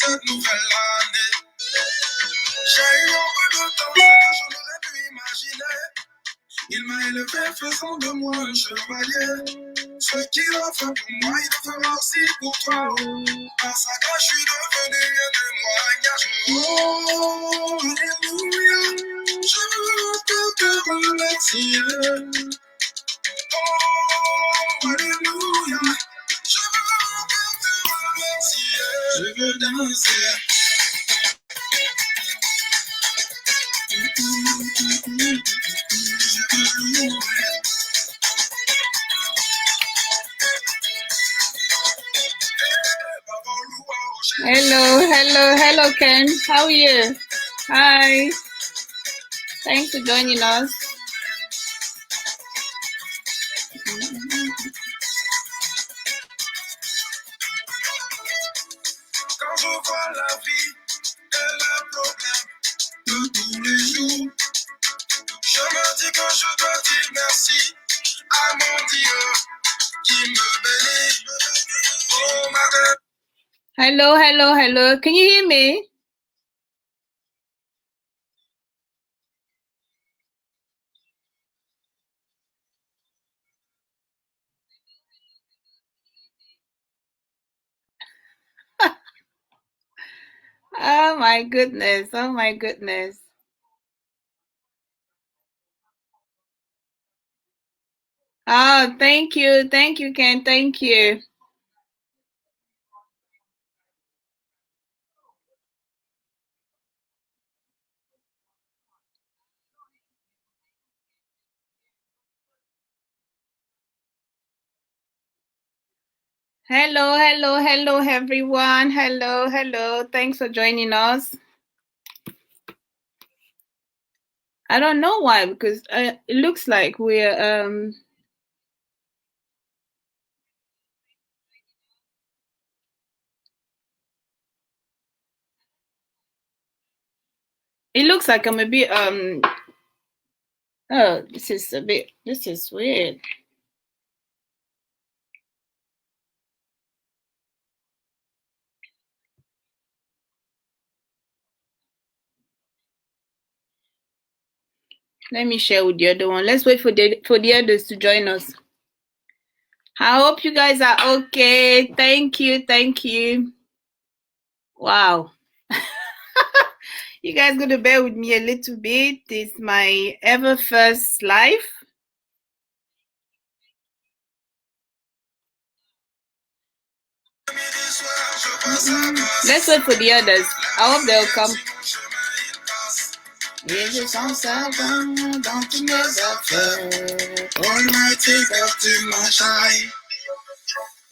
cette nouvelle année. J'ai eu un peu de temps que je n'aurais pu imaginer. Il m'a élevé faisant de moi un chevalier. Ce qu'il a fait pour moi, il le fera aussi pour toi. Par sa grâce, je suis devenu un témoignage. Oh, alléluia, je veux te remercier. Oh, alléluia, je veux te remercier. Je veux danser. Hello, Ken. How are you? Hi. Thanks for joining us. Quand je vois la vie et les problèmes de tous les jours, je me dis que je dois dire merci à mon Dieu qui me bénit. Oh, ma God. Hello. Can you hear me? Oh my goodness. Oh, thank you, Ken. Thank you. Hello, everyone. Hello. Thanks for joining us. I don't know why, because it looks like we're it looks like I'm a bit oh, this is weird. Let me share with the other one. Let's wait for the others to join us. I hope you guys are okay. Thank you. Wow. You guys gonna bear with me a little bit. This is my ever first live. Let's wait for the others. I hope they'll come.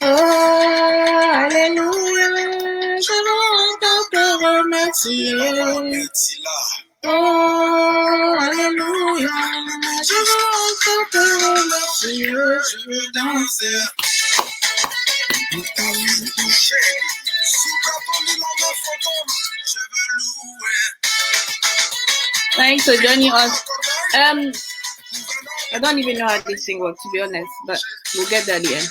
Oh, alléluia, je veux te remercier. Oh, alléluia, je veux te remercier. Je veux danser. Thanks for joining us. I don't even know how this thing works, to be honest, but we'll get there at the end.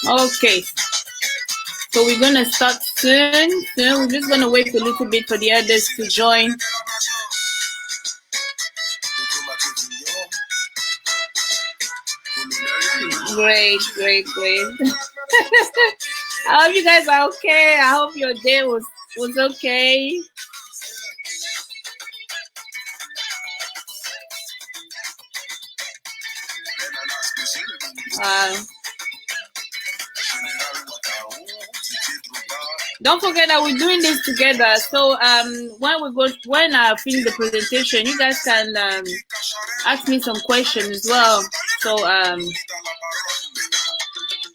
Okay, so we're gonna start soon. We're just gonna wait a little bit for the others to join. Great. I hope you guys are okay. I hope your day was okay. Don't forget that we're doing this together. So when I finish the presentation, you guys can ask me some questions as well. So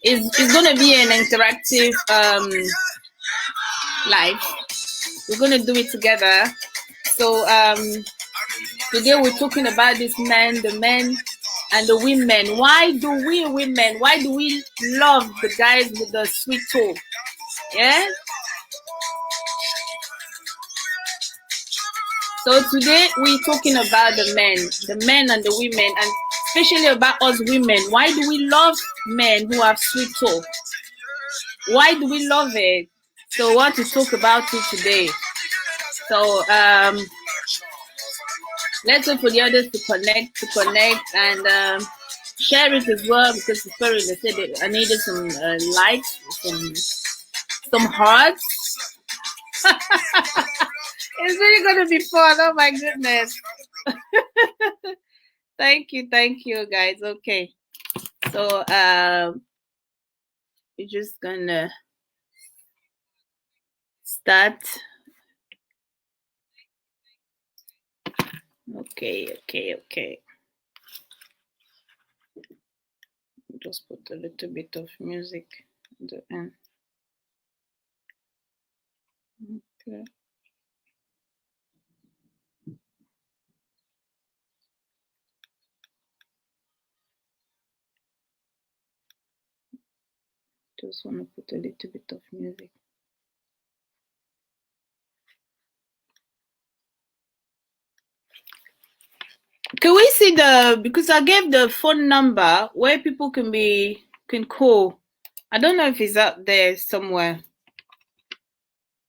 it's gonna be an interactive live. We're gonna do it together. So today we're talking about the men and the women. Why do we love the guys with the sweet talk? Yeah. So today we're talking about the men and the women, and especially about us women. Why do we love men who have sweet talk? Why do we love it? So I want to talk about it today. So let's wait for the others to connect and share it as well, because it's very, they said that I needed some likes, some hearts. It's really gonna be fun. Oh my goodness. Thank you guys. Okay, so we're just gonna start. Okay. Just put a little bit of music at the end. Okay. Just want to put a little bit of music. Can we see because I gave the phone number where people can call. I don't know if it's out there somewhere.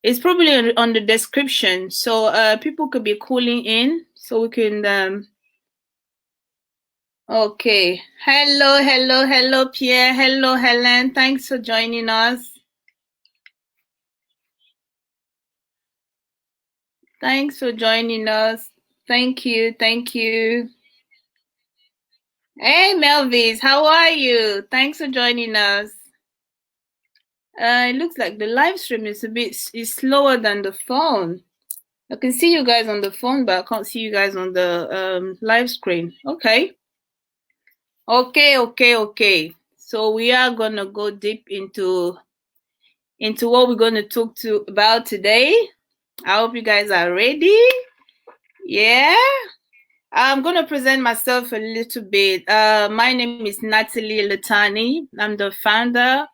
It's probably on the description, so people could be calling in, so we can. Okay. Hello, Pierre. Hello, Helen. Thanks for joining us. Thanks for joining us. Thank you. Hey, Melvis, how are you? Thanks for joining us. It looks like the live stream is is slower than the phone. I can see you guys on the phone, but I can't see you guys on the live screen. Okay. So we are gonna go deep into what we're gonna talk about today. I hope you guys are ready. Yeah. I'm going to present myself a little bit. My name is Natalie Latani. I'm the founder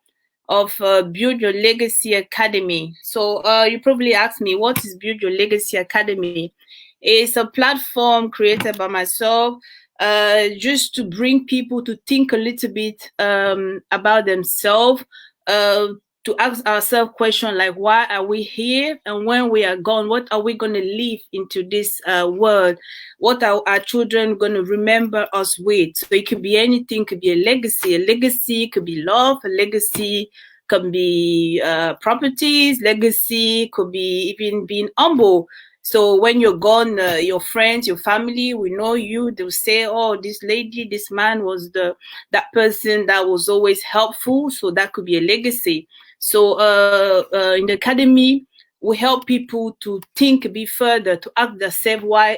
of Build Your Legacy Academy. So you probably asked me, what is Build Your Legacy Academy? It's a platform created by myself just to bring people to think a little bit about themselves, to ask ourselves questions like, why are we here? And when we are gone, what are we going to leave into this world? What are our children going to remember us with? So it could be anything, could be a legacy. A legacy could be love, a legacy can be properties, legacy could be even being humble. So when you're gone, your friends, your family, we know you, they'll say, oh, this lady, this man was that person that was always helpful. So that could be a legacy. So in the academy, we help people to think a bit further, to ask themselves why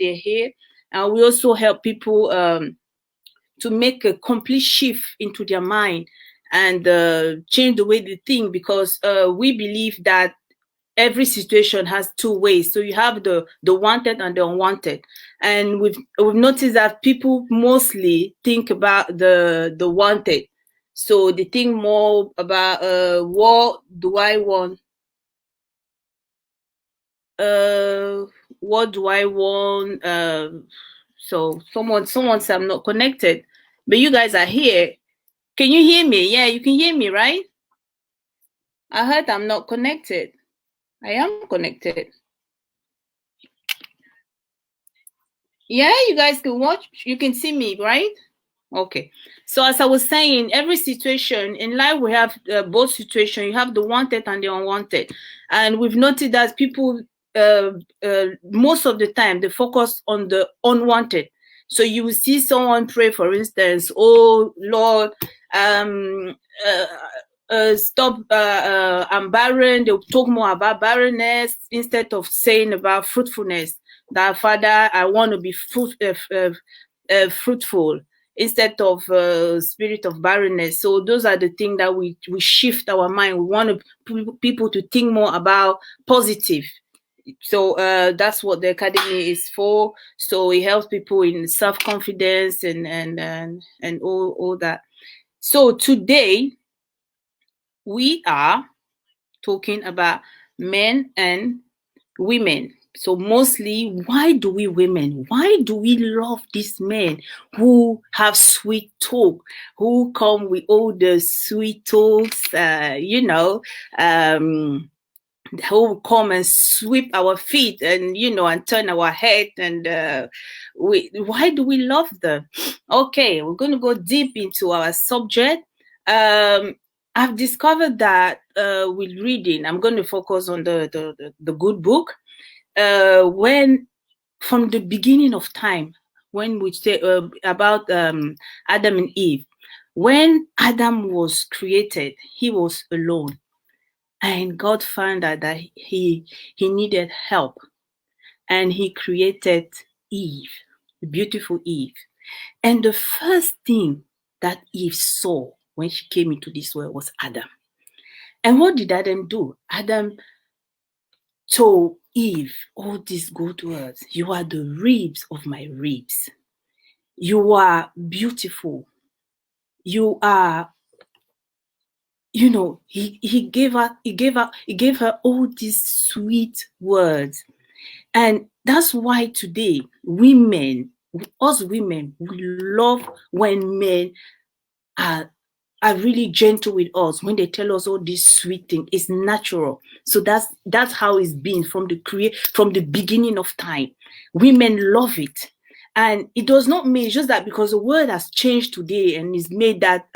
they're here. And we also help people to make a complete shift into their mind and change the way they think, because we believe that every situation has two ways. So you have the wanted and the unwanted. And we've noticed that people mostly think about the wanted. So they think more about what do I want? What do I want? So someone said I'm not connected, but you guys are here. Can you hear me? Yeah, you can hear me, right? I heard I'm not connected. I am connected. Yeah, you guys can watch. You can see me, right? Okay. So as I was saying, every situation in life, we have both situations. You have the wanted and the unwanted. And we've noted that people, most of the time, they focus on the unwanted. So you will see someone pray, for instance, oh, Lord, stop, I'm barren. They'll talk more about barrenness instead of saying about fruitfulness. That, Father, I want to be fruitful, instead of spirit of barrenness. So those are the things that we shift our mind. We want people to think more about positive. So that's what the academy is for. So it helps people in self-confidence and all that. So today we are talking about men and women. So mostly, why do we love these men who have sweet talk, who come with all the sweet talks, who will come and sweep our feet and, and turn our head. And why do we love them? Okay, we're going to go deep into our subject. I've discovered that with reading, I'm going to focus on the good book. When from the beginning of time, when we say about Adam and Eve, when Adam was created, he was alone. And God found out that he needed help. And he created Eve, the beautiful Eve. And the first thing that Eve saw when she came into this world was Adam. And what did Adam do? Adam told Eve all these good words. You are the ribs of my ribs. You are beautiful. You are, he gave her all these sweet words. And that's why today us women, we love when men are really gentle with us, when they tell us all these sweet things. It's natural. So that's how it's been from the beginning of time. Women love it. And it does not mean just that because the world has changed today and it's made that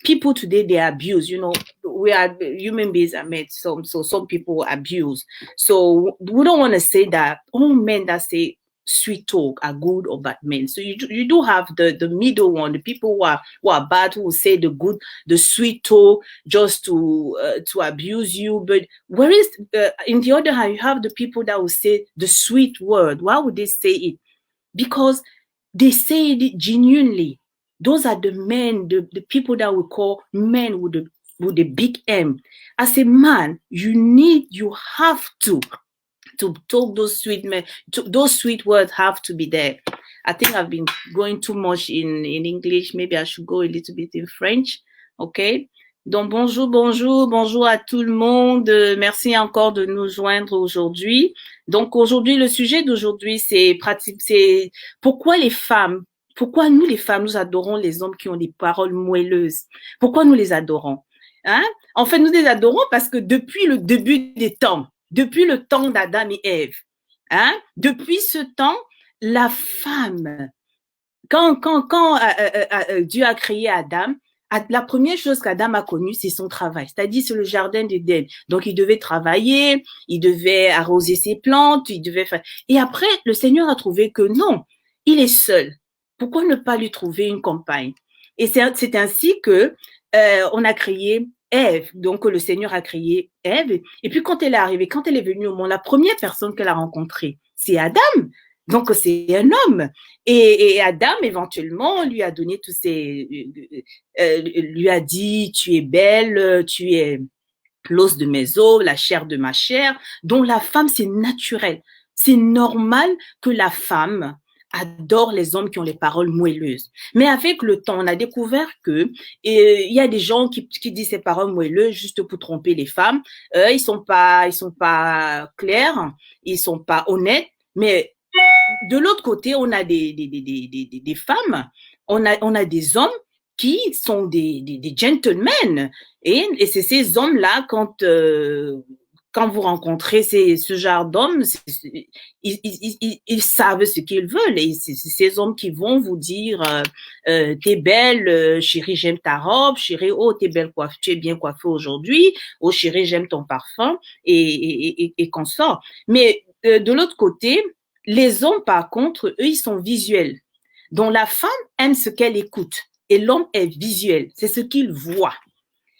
people today, they abuse. We are human beings are made so some people abuse. So we don't want to say that all men that say sweet talk are good or bad men. So you do have the middle one, the people who are bad, who will say the sweet talk just to abuse you. But whereas in the other hand, you have the people that will say the sweet word. Why would they say it? Because they say it genuinely. Those are the men, the people that we call men with the big M. As a man, you have to talk those sweet men. Those sweet words have to be there. I think I've been going too much in English. Maybe I should go a little bit in French. Okay. Donc bonjour à tout le monde. Merci encore de nous joindre aujourd'hui. Donc aujourd'hui, le sujet d'aujourd'hui, c'est pourquoi nous les femmes, nous adorons les hommes qui ont des paroles moelleuses. Pourquoi nous les adorons? En fait, nous les adorons parce que depuis le début des temps, depuis le temps d'Adam et Ève, depuis ce temps, la femme, quand Dieu a créé Adam, la première chose qu'Adam a connue, c'est son travail, c'est-à-dire c'est le jardin d'Éden. Donc, il devait travailler, il devait arroser ses plantes, il devait faire... Et après, le Seigneur a trouvé que non, il est seul. Pourquoi ne pas lui trouver une compagne? Et c'est ainsi que on a créé Ève. Donc, le Seigneur a créé Ève. Et puis, quand elle est arrivée, quand elle est venue au monde, la première personne qu'elle a rencontrée, c'est Adam. Donc, c'est un homme. Et Adam, éventuellement, lui a donné lui a dit, tu es belle, tu es l'os de mes os, la chair de ma chair. Donc, la femme, c'est naturel. C'est normal que la femme adore les hommes qui ont les paroles moelleuses. Mais avec le temps, on a découvert que il y a des gens qui disent ces paroles moelleuses juste pour tromper les femmes. Ils sont pas clairs, ils sont pas honnêtes. Mais de l'autre côté, on a des femmes, on a des hommes qui sont des gentlemen. Et c'est ces hommes-là, quand vous rencontrez ce genre d'hommes, ils savent ce qu'ils veulent. Et c'est ces hommes qui vont vous dire t'es belle, chérie, j'aime ta robe, chérie, oh, t'es belle coiffée, tu es bien coiffée aujourd'hui, oh, chérie, j'aime ton parfum, et qu'on sort. Mais de l'autre côté, les hommes, par contre, eux, ils sont visuels. Donc, la femme aime ce qu'elle écoute et l'homme est visuel. C'est ce qu'il voit.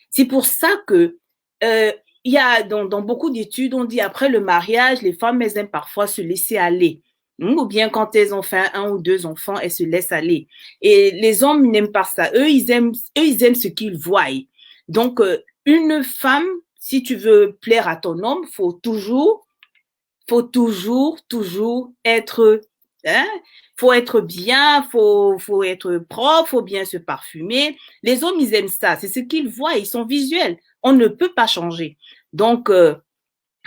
C'est pour ça que il y a dans beaucoup d'études, on dit après le mariage, les femmes, elles aiment parfois se laisser aller. Ou bien quand elles ont fait 1 ou 2 enfants, elles se laissent aller. Et les hommes n'aiment pas ça. Eux, ils aiment ce qu'ils voient. Donc, une femme, si tu veux plaire à ton homme, faut toujours être, faut être bien, faut être propre, faut bien se parfumer. Les hommes, ils aiment ça. C'est ce qu'ils voient. Ils sont visuels. On ne peut pas changer. Donc,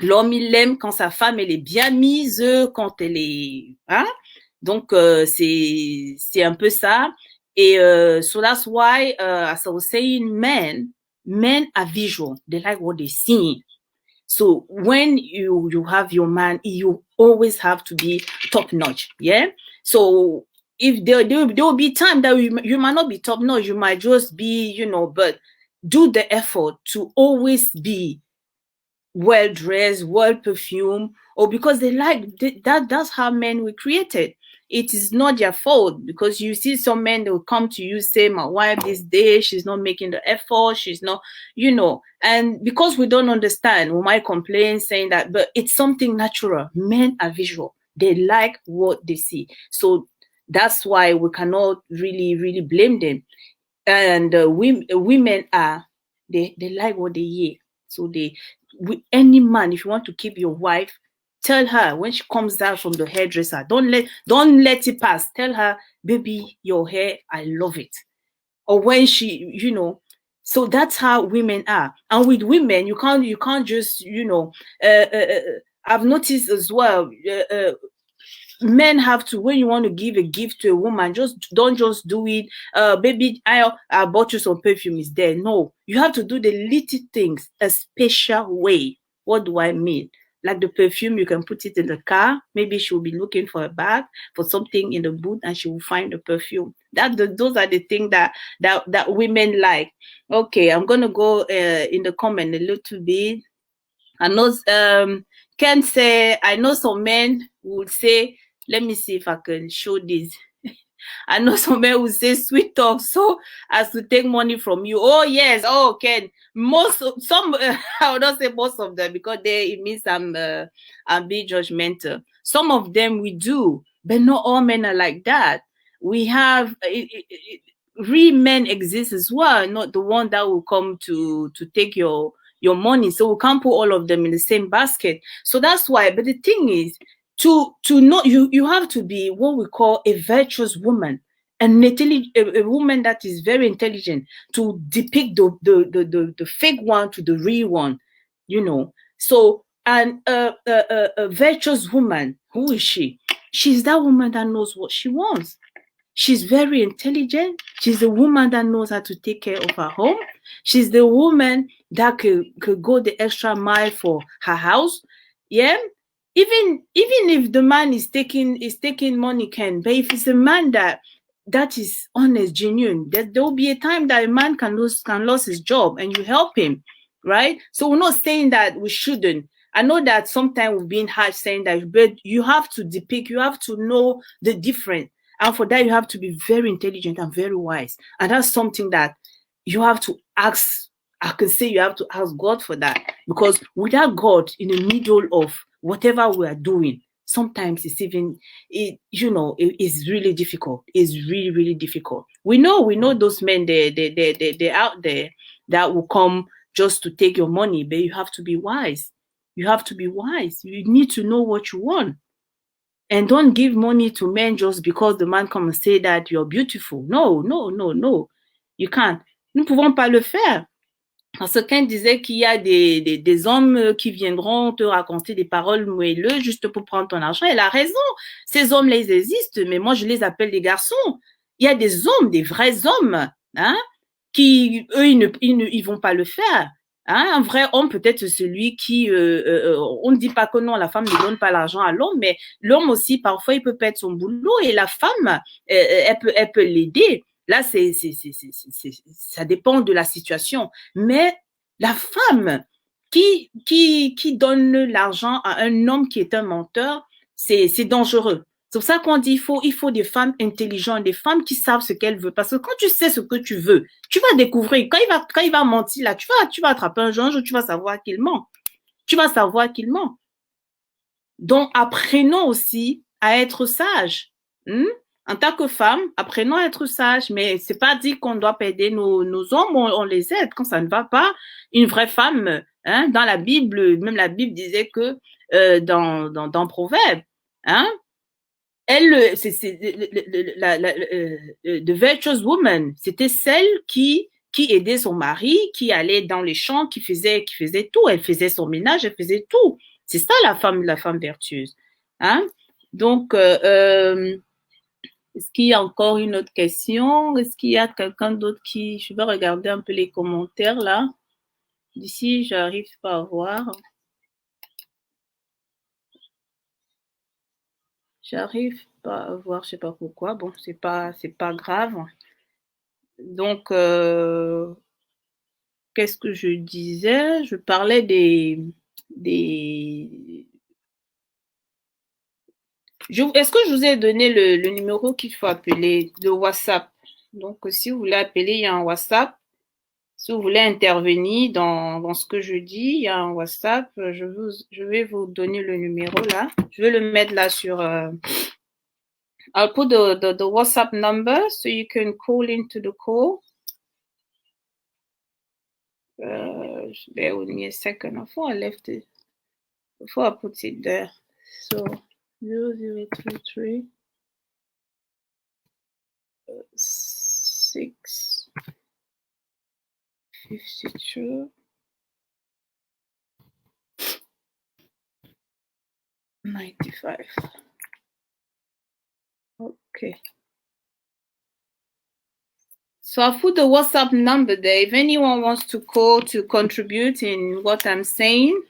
L'homme, il aime quand sa femme, elle est bien mise, quand elle est, hein. Donc, c'est un peu ça. Et so that's why, as I was saying, men are visual. They like what they see. So when you have your man, you always have to be top notch. Yeah. So if there will be time that you might not be top notch, you might just be, but do the effort to always be well dressed, well perfumed, or because they like that. That's how men were created. It is not their fault, because you see some men, they will come to you, say, my wife this day, she's not making the effort, she's not, and because we don't understand, we might complain saying that, but it's something natural. Men are visual. They like what they see. So that's why we cannot really blame them. And women are, they like what they hear. So any man, if you want to keep your wife, tell her when she comes down from the hairdresser, don't let it pass. Tell her, baby, your hair, I love it. Or when she, so that's how women are. And with women, you can't just, I've noticed as well, men have to, when you want to give a gift to a woman, don't just do it, baby, I bought you some perfume, is there. No, you have to do the little things a special way. What do I mean? Like the perfume, you can put it in the car. Maybe she'll be looking for a bag, for something in the boot, and she will find the perfume. Those are the things that women like. Okay, I'm gonna go in the comment a little bit. I know Ken say, I know some men would say, let me see if I can show this. I know some men would say sweet talk so as to take money from you. Oh yes, oh Ken. I would not say most of them, because it means I'm being judgmental. Some of them we do, but not all men are like that. We have real men exist as well, not the one that will come to take your money. So we can't put all of them in the same basket. So that's why. But the thing is, to know, you have to be what we call a virtuous woman, a woman that is very intelligent, to depict the fake one to the real one, So, and a virtuous woman, who is she? She's that woman that knows what she wants. She's very intelligent. She's a woman that knows how to take care of her home. She's the woman that could go the extra mile for her house. Yeah. Even if the man is taking money, but if it's a man that is honest, genuine, there will be a time that a man can lose his job, and you help him, right? So we're not saying that we shouldn't. I know that sometimes we've been harsh saying that, but you have to depict, you have to know the difference. And for that, you have to be very intelligent and very wise. And that's something that you have to ask. I can say you have to ask God for that. Because without God in the middle of whatever we are doing, sometimes it's even, it's really difficult. It's really, really difficult. We know those men, they're out there that will come just to take your money, but you have to be wise. You have to be wise. You need to know what you want. And don't give money to men just because the man comes and say that you're beautiful. No. You can't. Nous ne pouvons pas le faire. Parce qu'un disait qu'il y a des hommes qui viendront te raconter des paroles moelleuses juste pour prendre ton argent. Elle a raison. Ces hommes-là, ils existent, mais moi, je les appelle des garçons. Il y a des hommes, des vrais hommes, qui, eux, ils vont pas le faire. Un vrai homme, peut-être celui qui, on ne dit pas que non, la femme ne donne pas l'argent à l'homme, mais l'homme aussi, parfois, il peut perdre son boulot, et la femme, elle peut l'aider. Là, ça dépend de la situation. Mais la femme qui donne l'argent à un homme qui est un menteur, c'est dangereux. C'est pour ça qu'on dit il faut des femmes intelligentes, des femmes qui savent ce qu'elles veulent. Parce que quand tu sais ce que tu veux, tu vas découvrir. Quand il va mentir, là, tu vas attraper un jour, tu vas savoir qu'il ment. Tu vas savoir qu'il ment. Donc, apprenons aussi à être sages. En tant que femme, apprenons à être sages. Mais c'est pas dit qu'on doit aider nos hommes, on les aide quand ça ne va pas. Une vraie femme, dans la Bible, même la Bible disait que dans Proverbes, the virtuous woman, c'était celle qui qui aidait son mari, qui allait dans les champs, qui faisait tout. Elle faisait son ménage, elle faisait tout. C'est ça la femme vertueuse. Hein? Donc, est-ce qu'il y a encore une autre question? Est-ce qu'il y a quelqu'un d'autre qui... Je vais regarder un peu les commentaires là. D'ici, j'arrive pas à voir. J'arrive pas à voir, je sais pas pourquoi. Bon, c'est pas grave. Donc, qu'est-ce que je disais? Je parlais des... Est-ce que je vous ai donné le numéro qu'il faut appeler, de WhatsApp? Donc, si vous voulez appeler, il y a un WhatsApp. Si vous voulez intervenir dans ce que je dis, il y a un WhatsApp. Je vais vous donner le numéro là. Je vais le mettre là sur... I'll put the WhatsApp number so you can call into the call. Bear with me a second. Before I left it, before I put it there. So 0033 6 52 95. Okay. So I'll put the WhatsApp number there. If anyone wants to call to contribute in what I'm saying,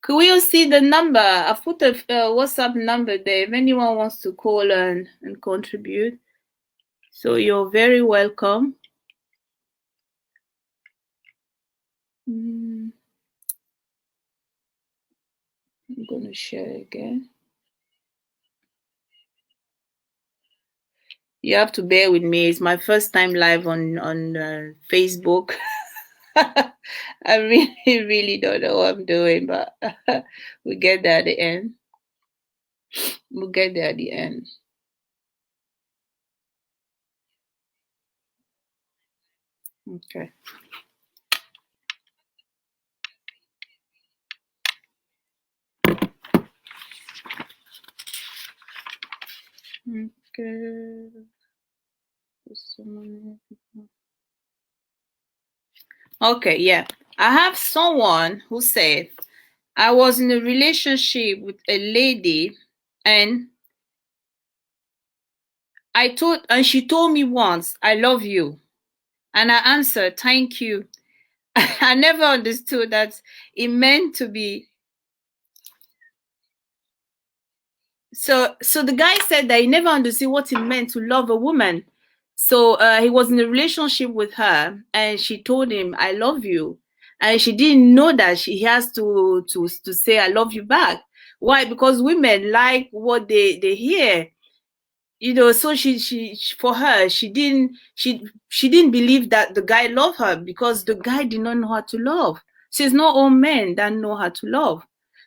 could we all see the number? I've put a WhatsApp number there if anyone wants to call and contribute. So you're very welcome. I'm going to share again. You have to bear with me. It's my first time live on Facebook. I really don't know what I'm doing, but we'll get there at the end. We'll get there at the end. Okay. Okay. Okay, yeah. I have someone who said, I was in a relationship with a lady and she told me once, I love you. And I answered, thank you. I never understood that it meant to be. So the guy said that he never understood what it meant to love a woman. So he was in a relationship with her and she told him, I love you. And she didn't know that she has to say, I love you back. Why? Because women like what they hear. You know, so she for her, she didn't believe that the guy loved her because the guy did not know how to love. So it's not all men that know how to love.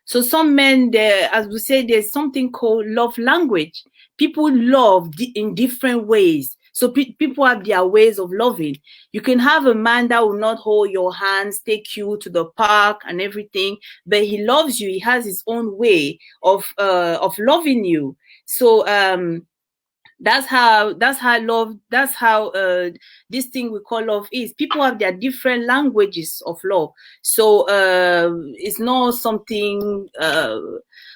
So some men, as we say, there's something called love language. People love in different ways. So people have their ways of loving. You can have a man that will not hold your hands, take you to the park and everything, but he loves you. He has his own way of loving you. So that's how love, that's how this thing we call love is. People have their different languages of love. So it's not something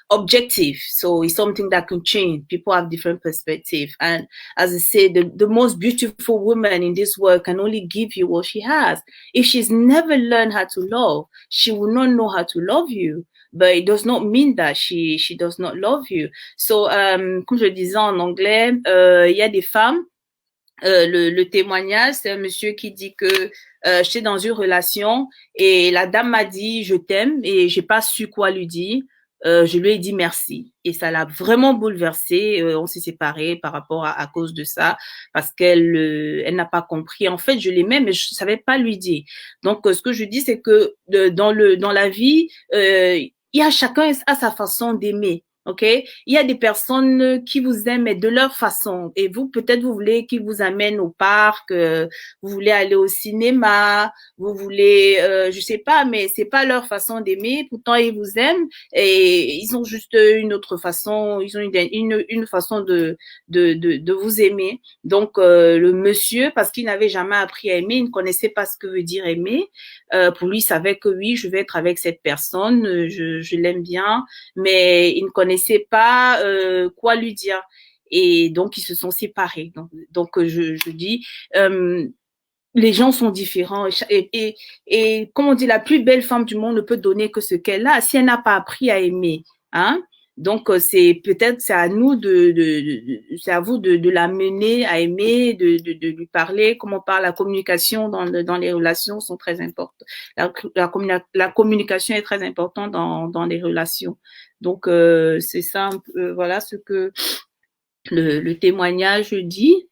objective. So it's something that can change. People have different perspective. And as I say, the most beautiful woman in this world can only give you what she has. If she's never learned how to love, she will not know how to love you. But it does not mean that she does not love you. So, comme je disais en anglais, y a des femmes, le témoignage, c'est un monsieur qui dit que j'étais dans une relation et la dame m'a dit je t'aime et j'ai pas su quoi lui dire. Je lui ai dit merci et ça l'a vraiment bouleversée. On s'est séparés par rapport à cause de ça parce qu'elle n'a pas compris. En fait, je l'aimais mais je savais pas lui dire. Donc, ce que je dis, c'est que dans la vie, il y a chacun a sa façon d'aimer. OK? Il y a des personnes qui vous aiment mais de leur façon. Et vous, peut-être, vous voulez qu'ils vous amènent au parc, vous voulez aller au cinéma, vous voulez, je sais pas, mais c'est pas leur façon d'aimer. Pourtant, ils vous aiment et ils ont juste une autre façon, ils ont une façon de vous aimer. Donc, le monsieur, parce qu'il n'avait jamais appris à aimer, il ne connaissait pas ce que veut dire aimer. Pour lui, il savait que oui, je vais être avec cette personne, je l'aime bien, mais il ne connaissait pas quoi lui dire. Et donc, ils se sont séparés. Donc je dis, les gens sont différents. Et comme on dit, la plus belle femme du monde ne peut donner que ce qu'elle a si elle n'a pas appris à aimer. Hein? Donc, c'est peut-être, c'est à nous c'est à vous de l'amener à aimer, de lui parler. Comme on parle, la communication dans les relations sont très importantes. La communication est très importante dans les relations. Donc, c'est ça, voilà ce que le témoignage dit.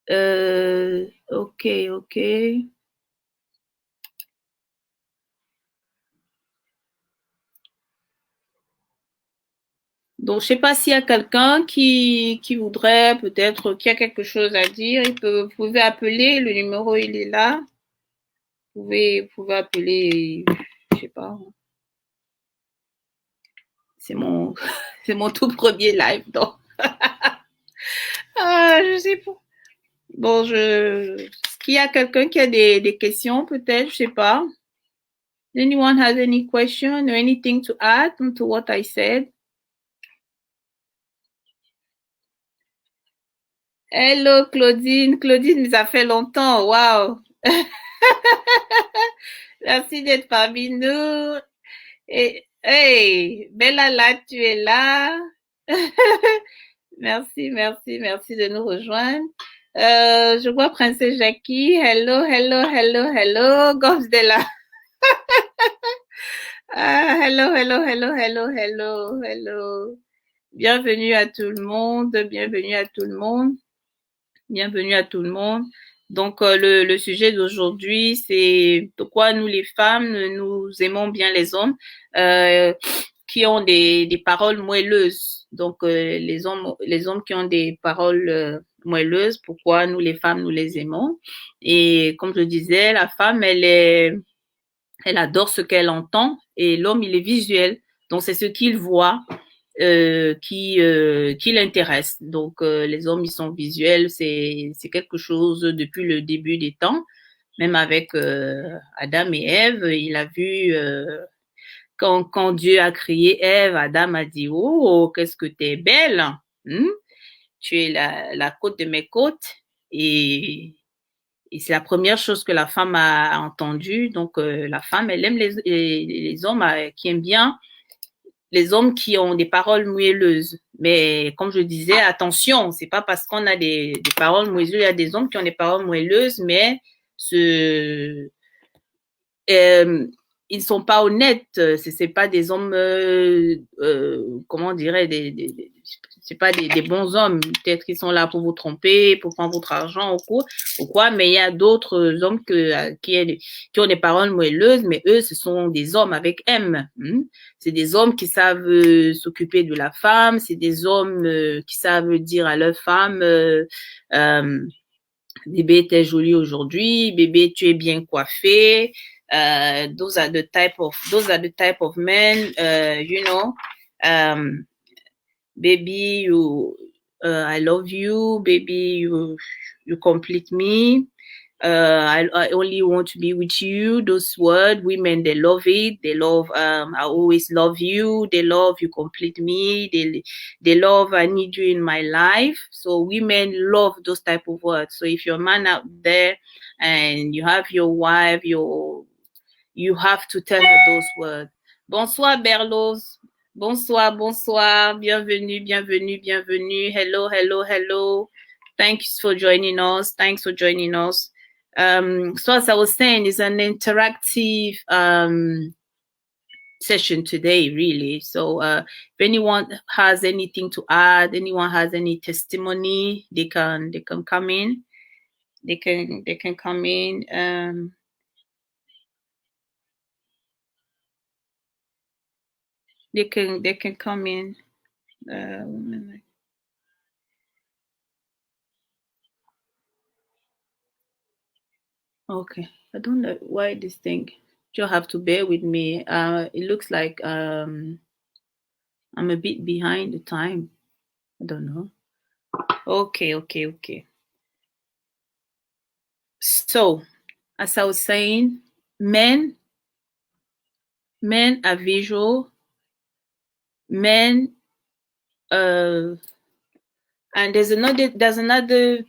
Ok, ok. Donc, je sais pas s'il y a quelqu'un qui voudrait peut-être, qui a quelque chose à dire. Vous pouvez appeler, le numéro, il est là. Vous pouvez appeler, je sais pas. C'est mon, c'est mon tout premier live, donc. Ah, je sais pas. Bon, est-ce qu'il y a quelqu'un qui a des questions, peut-être, je sais pas. Anyone has any question or anything to add to what I said? Hello Claudine. Claudine, ça fait longtemps. Wow. Merci d'être parmi nous. Et, hey, Bella, là, tu es là. Merci, merci, merci de nous rejoindre. Je vois Princesse Jackie. Hello, hello, hello, hello. Gosdella. Ah, hello, hello, hello, hello, hello, hello. Bienvenue à tout le monde. Bienvenue à tout le monde. Bienvenue à tout le monde. Donc, le sujet d'aujourd'hui, c'est pourquoi nous, les femmes, nous aimons bien les hommes qui ont des paroles moelleuses. Donc, les hommes qui ont des paroles moelleuses, pourquoi nous, les femmes, nous les aimons. Et comme je disais, la femme, elle adore ce qu'elle entend et l'homme, il est visuel. Donc, c'est ce qu'il voit qui l'intéresse. Donc, les hommes, ils sont visuels. C'est quelque chose depuis le début des temps. Même avec Adam et Ève, il a vu quand Dieu a créé Ève, Adam a dit, oh, qu'est-ce que t'es belle, hein? Tu es la côte de mes côtes. Et c'est la première chose que la femme a entendue. Donc, la femme, elle aime les hommes qui aiment bien les hommes qui ont des paroles moelleuses. Mais comme je disais, attention, c'est pas parce qu'on a des paroles moelleuses, il y a des hommes qui ont des paroles moelleuses, mais ils ne sont pas honnêtes. C'est pas des hommes, comment on dirait, c'est pas des bons hommes. Peut-être qu'ils sont là pour vous tromper, pour prendre votre argent ou quoi. Mais il y a d'autres hommes qui ont des paroles moelleuses, mais eux, ce sont des hommes avec M. C'est des hommes qui savent s'occuper de la femme. C'est des hommes qui savent dire à leur femme, bébé, t'es jolie aujourd'hui. Bébé, tu es bien coiffé. Those are the type of men, you know. Baby, I love you. Baby, you complete me. I only want to be with you. Those words, women, they love it. They love, I always love you. They love you complete me. They love, I need you in my life. So women love those type of words. So if you're a man out there and you have your wife, you have to tell her those words. Bonsoir, Berlos. Bonsoir, bonsoir. Bienvenue, bienvenue, bienvenue. Hello, hello, hello. Thanks for joining us. Thanks for joining us. So as I was saying, it's an interactive session today, really. So if anyone has anything to add, anyone has any testimony, they can come in. They can come in. They can come in. Okay, I don't know why this thing. You'll have to bear with me. It looks like I'm a bit behind the time. I don't know. Okay. So, as I was saying, men are visual. Men, and there's another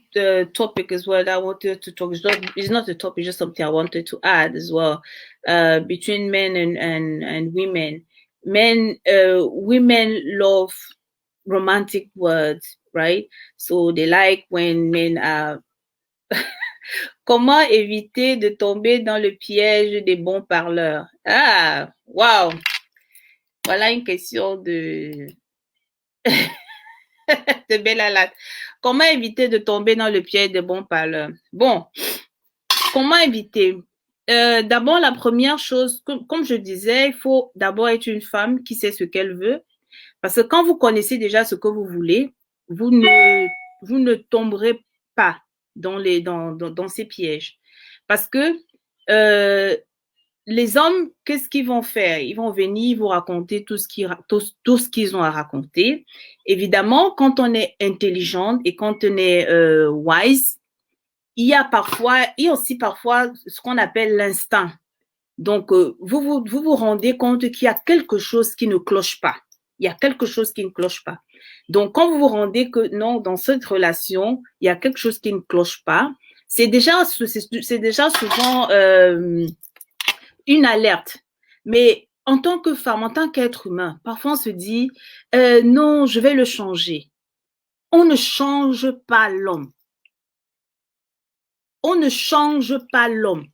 topic as well that I wanted to talk. It's not a topic, just something I wanted to add as well. Between men and women, women love romantic words, right? So they like when men are. Comment éviter de tomber dans le piège des bons parleurs? Ah, wow! Voilà une question de de Bella. Comment éviter de tomber dans le piège des bons parleurs? Bon, comment éviter? D'abord, la première chose, comme je disais, il faut d'abord être une femme qui sait ce qu'elle veut. Parce que quand vous connaissez déjà ce que vous voulez, vous ne tomberez pas dans ces pièges. Parce que les hommes, qu'est-ce qu'ils vont faire? Ils vont venir vous raconter tout ce qu'ils ont à raconter. Évidemment, quand on est intelligente et quand on est wise, il y a aussi parfois ce qu'on appelle l'instinct. Donc, vous vous rendez compte qu'il y a quelque chose qui ne cloche pas. Il y a quelque chose qui ne cloche pas. Donc, quand vous vous rendez que non, dans cette relation, il y a quelque chose qui ne cloche pas, c'est déjà souvent une alerte. Mais en tant que femme, en tant qu'être humain, parfois on se dit non, je vais le changer. On ne change pas l'homme. On ne change pas l'homme.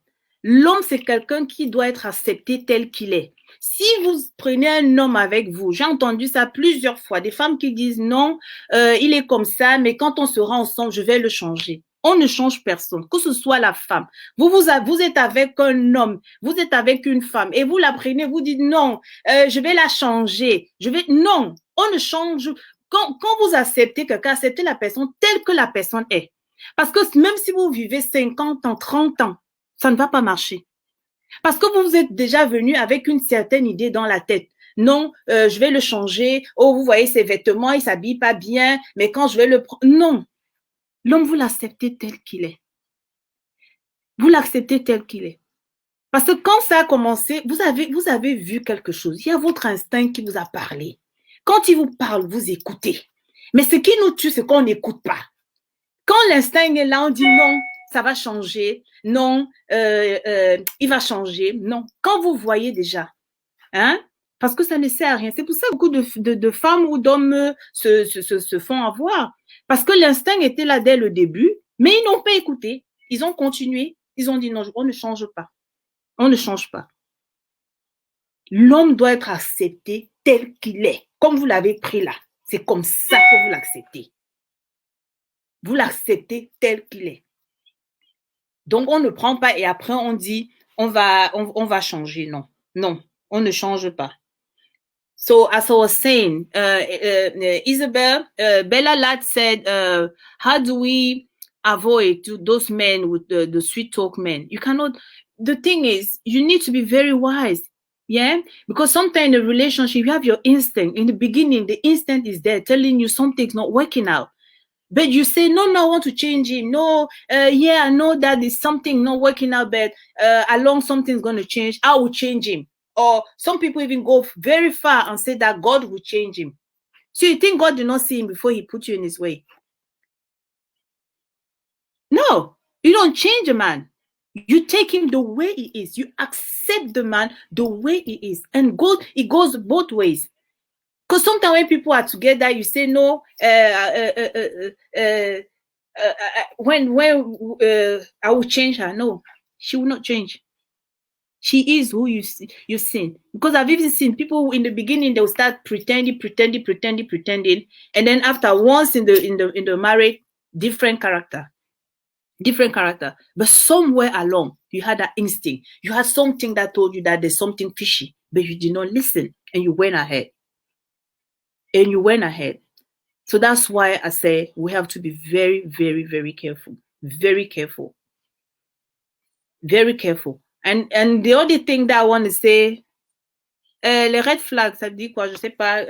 L'homme, c'est quelqu'un qui doit être accepté tel qu'il est. Si vous prenez un homme avec vous, j'ai entendu ça plusieurs fois, des femmes qui disent non, il est comme ça, mais quand on sera ensemble, je vais le changer. On ne change personne, que ce soit la femme. Vous êtes avec un homme, vous êtes avec une femme, et vous la prenez, vous dites non, je vais la changer. Non, on ne change. Quand vous acceptez quelqu'un, acceptez la personne telle que la personne est. Parce que même si vous vivez 50 ans, 30 ans, ça ne va pas marcher. Parce que vous êtes déjà venu avec une certaine idée dans la tête. Non, je vais le changer. Oh, vous voyez ses vêtements, il ne s'habille pas bien, mais quand je vais le prendre... Non. L'homme, vous l'acceptez tel qu'il est. Vous l'acceptez tel qu'il est. Parce que quand ça a commencé, vous avez vu quelque chose. Il y a votre instinct qui vous a parlé. Quand il vous parle, vous écoutez. Mais ce qui nous tue, c'est qu'on n'écoute pas. Quand l'instinct est là, on dit non, ça va changer. Non, il va changer. Non. Quand vous voyez déjà, hein, parce que ça ne sert à rien. C'est pour ça que beaucoup de femmes ou d'hommes se font avoir. Parce que l'instinct était là dès le début, mais ils n'ont pas écouté. Ils ont continué. Ils ont dit non, on ne change pas. On ne change pas. L'homme doit être accepté tel qu'il est. Comme vous l'avez pris là. C'est comme ça que vous l'acceptez. Vous l'acceptez tel qu'il est. Donc, on ne prend pas et après, on dit, on va changer. Non, non, on ne change pas. So, as I was saying, Isabel, Bella Ladd said, how do we avoid those men with the sweet talk men? You cannot, the thing is, you need to be very wise. Yeah, because sometimes in a relationship, you have your instinct. In the beginning, the instinct is there telling you something's not working out. But you say, no, I want to change him. No, I know that there's something not working out, but along something's going to change. I will change him. Or some people even go very far and say that God will change him. So you think God did not see him before he put you in his way? No, you don't change a man. You take him the way he is. You accept the man the way he is. And it goes both ways. Because sometimes when people are together, you say, no, when I will change her. No, she will not change. She is who you've seen. Because I've even seen people in the beginning, they'll start pretending. And then after once in the marriage, different character. But somewhere along, you had that instinct. You had something that told you that there's something fishy, but you did not listen and you went ahead. and you went ahead. So that's why I say we have to be very, very, very careful. Very careful. Very careful. And the only thing that I want to say, les red flags, ça dit quoi? Je sais pas.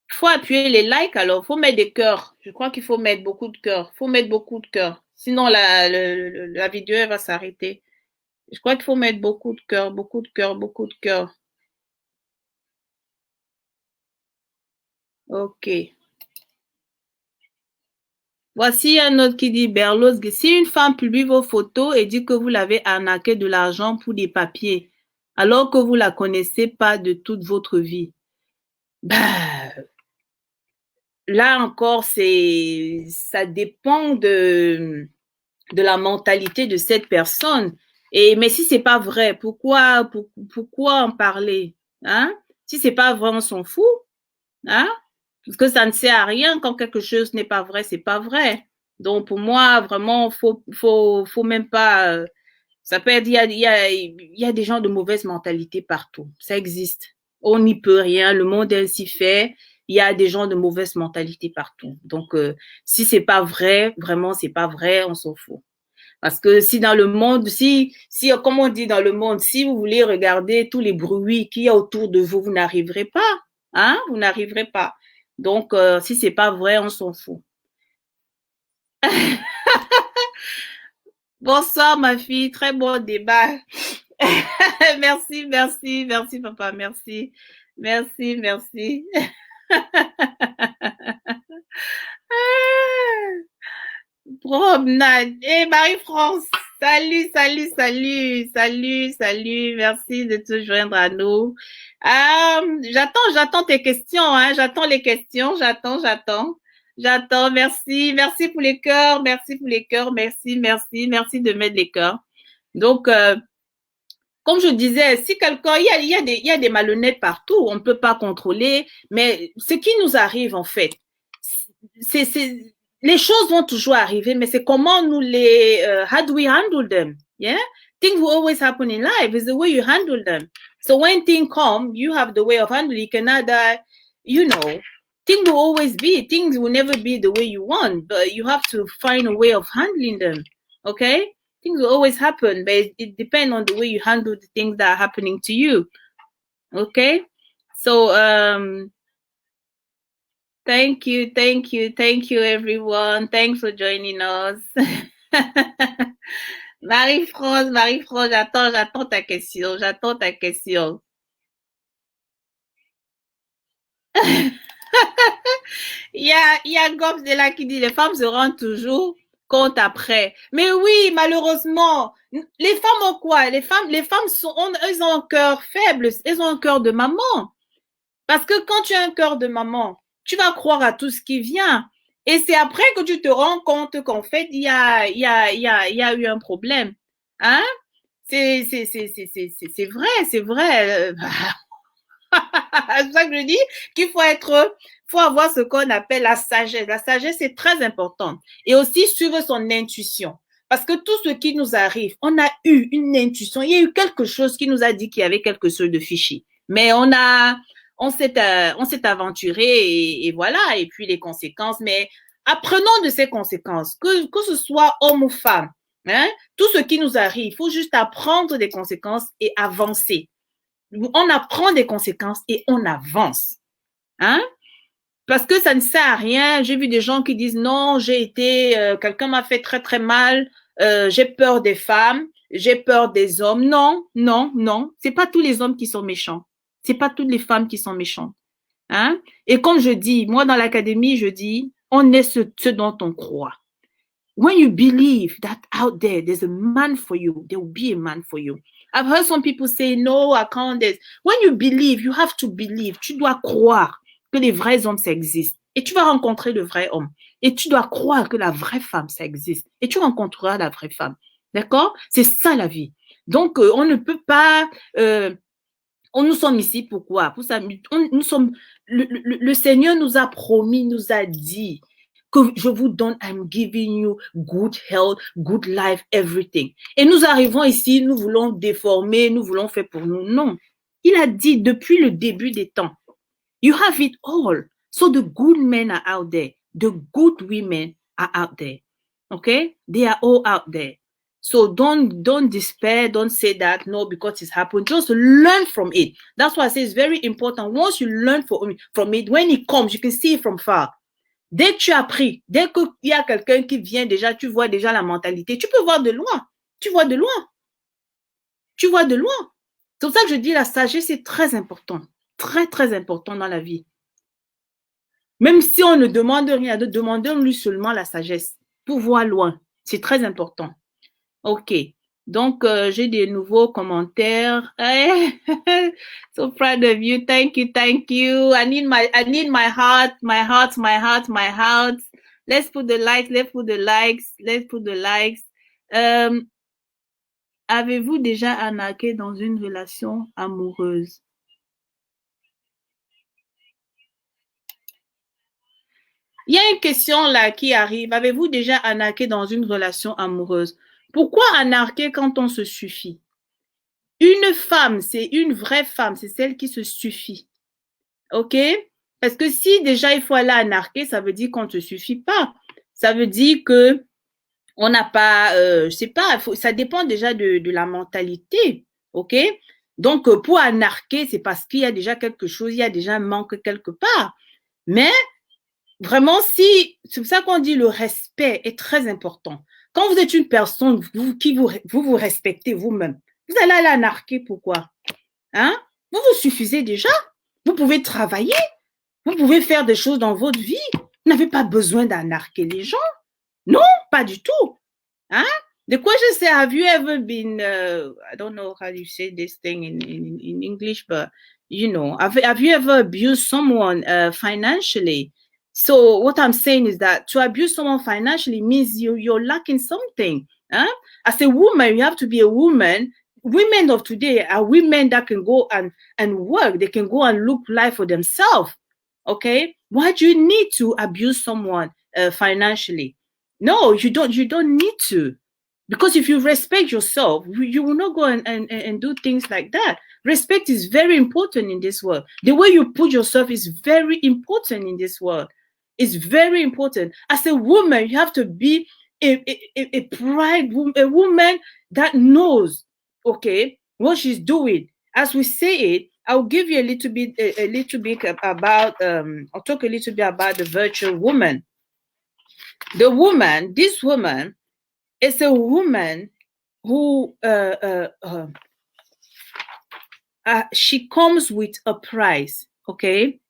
Faut appuyer les likes alors. Faut mettre des cœurs. Je crois qu'il faut mettre beaucoup de cœurs. Faut mettre beaucoup de cœurs. Sinon, la vidéo, elle va s'arrêter. Je crois qu'il faut mettre beaucoup de cœurs, beaucoup de cœurs, beaucoup de cœurs. Ok. Voici un autre qui dit, Berlos, si une femme publie vos photos et dit que vous l'avez arnaqué de l'argent pour des papiers, alors que vous la connaissez pas de toute votre vie, bah, là encore, ça dépend de la mentalité de cette personne. Mais si c'est pas vrai, pourquoi en parler, hein? Si c'est pas vrai, on s'en fout, hein? Parce que ça ne sert à rien quand quelque chose n'est pas vrai, c'est pas vrai. Donc pour moi, vraiment, faut même pas. Ça peut être, il y a des gens de mauvaise mentalité partout. Ça existe. On n'y peut rien. Le monde est ainsi fait. Il y a des gens de mauvaise mentalité partout. Donc si c'est pas vrai, vraiment c'est pas vrai, on s'en fout. Parce que si dans le monde, si comme on dit dans le monde, si vous voulez regarder tous les bruits qu'il y a autour de vous, vous n'arriverez pas, hein? Vous n'arriverez pas. Donc si c'est pas vrai, on s'en fout. Bonsoir ma fille, très bon débat. Merci papa, merci. Promenade. Et Marie-France, salut. Merci de te joindre à nous. J'attends tes questions, hein. J'attends les questions, j'attends. Merci pour les cœurs, merci de mettre les cœurs. Donc, comme je disais, si quelqu'un, il y a des malhonnêtes partout, on ne peut pas contrôler, mais ce qui nous arrive en fait, les choses vont toujours arriver, mais c'est comment nous how do we handle them? Yeah, things will always happen in life. It's the way you handle them. So when things come, you have the way of handling. You cannot, things will always be. Things will never be the way you want, but you have to find a way of handling them. Okay, things will always happen, but it depends on the way you handle the things that are happening to you. Okay, so thank you everyone. Thanks for joining us. Marie-France, j'attends ta question. Il y a Gops de là qui dit les femmes se rendent toujours compte après. Mais oui, malheureusement, les femmes ont quoi? Les femmes elles ont un cœur faible, elles ont un cœur de maman. Parce que quand tu as un cœur de maman, tu vas croire à tout ce qui vient. Et c'est après que tu te rends compte qu'en fait, il y a eu un problème. Hein? C'est vrai. C'est pour ça que je dis qu'il faut avoir ce qu'on appelle la sagesse. La sagesse, c'est très important. Et aussi suivre son intuition. Parce que tout ce qui nous arrive, on a eu une intuition. Il y a eu quelque chose qui nous a dit qu'il y avait quelque chose de fichu. Mais on s'est aventuré et voilà. Et puis les conséquences. Mais apprenons de ces conséquences. Que ce soit homme ou femme. Hein, tout ce qui nous arrive, il faut juste apprendre des conséquences et avancer. On apprend des conséquences et on avance. Hein? Parce que ça ne sert à rien. J'ai vu des gens qui disent non, quelqu'un m'a fait très très mal, j'ai peur des femmes, j'ai peur des hommes. Non. C'est pas tous les hommes qui sont méchants. C'est pas toutes les femmes qui sont méchantes. Hein? Et comme je dis, moi dans l'académie, je dis, on est ce dont on croit. When you believe that out there's a man for you, there will be a man for you. I've heard some people say, no, I can't. When you believe, you have to believe. Tu dois croire que les vrais hommes, ça existe. Et tu vas rencontrer le vrai homme. Et tu dois croire que la vraie femme, ça existe. Et tu rencontreras la vraie femme. D'accord? C'est ça la vie. Donc, on ne peut pas... nous sommes ici pourquoi? Pour ça, le Seigneur nous a promis, nous a dit que je vous donne, I'm giving you good health, good life, everything. Et nous arrivons ici, nous voulons déformer, nous voulons faire pour nous. Non. Il a dit depuis le début des temps, you have it all. So the good men are out there. The good women are out there. Okay? They are all out there. So don't despair. Don't say that, no, because it's happened. Just learn from it. That's why I say it's very important. Once you learn from it, when it comes, you can see it from far. Dès que tu as appris, dès qu'il y a quelqu'un qui vient déjà, tu vois déjà la mentalité. Tu peux voir de loin. Tu vois de loin. Tu vois de loin. C'est pour ça que je dis la sagesse est très important. Très, très important dans la vie. Même si on ne demande rien, demandons-lui seulement la sagesse pour voir loin. C'est très important. OK. Donc, j'ai des nouveaux commentaires. So proud of you. Thank you. Thank you. I need my heart. Let's put the likes. Avez-vous déjà arnaqué dans une relation amoureuse? Il y a une question là qui arrive. Avez-vous déjà arnaqué dans une relation amoureuse? Pourquoi arnaquer quand on se suffit? Une femme, c'est une vraie femme, c'est celle qui se suffit. OK? Parce que si déjà il faut aller arnaquer, ça veut dire qu'on ne te suffit pas. Ça veut dire que on n'a pas, je sais pas, ça dépend déjà de la mentalité. OK? Donc, pour arnaquer, c'est parce qu'il y a déjà quelque chose, il y a déjà un manque quelque part. Mais vraiment, c'est pour ça qu'on dit le respect est très important. Quand vous êtes une personne, vous respectez vous-même, vous allez aller anarquer, pourquoi? Hein? Vous vous suffisez déjà. Vous pouvez travailler. Vous pouvez faire des choses dans votre vie. Vous n'avez pas besoin d'anarquer les gens. Non, pas du tout. Hein? The question is, have you ever been, I don't know how you say this thing in English, but, you know, have you ever abused someone financially? So what I'm saying is that to abuse someone financially means you're lacking something. Huh? As a woman, you have to be a woman. Women of today are women that can go and work. They can go and look life for themselves. Okay? Why do you need to abuse someone financially? No, you don't need to. Because if you respect yourself, you will not go and do things like that. Respect is very important in this world. The way you put yourself is very important in this world. It's very important. As a woman, you have to be a pride woman, a woman that knows, okay, what she's doing. As we say it, I'll give you a little bit about, I'll talk a little bit about the virtual woman. This woman is a woman who she comes with a price, okay?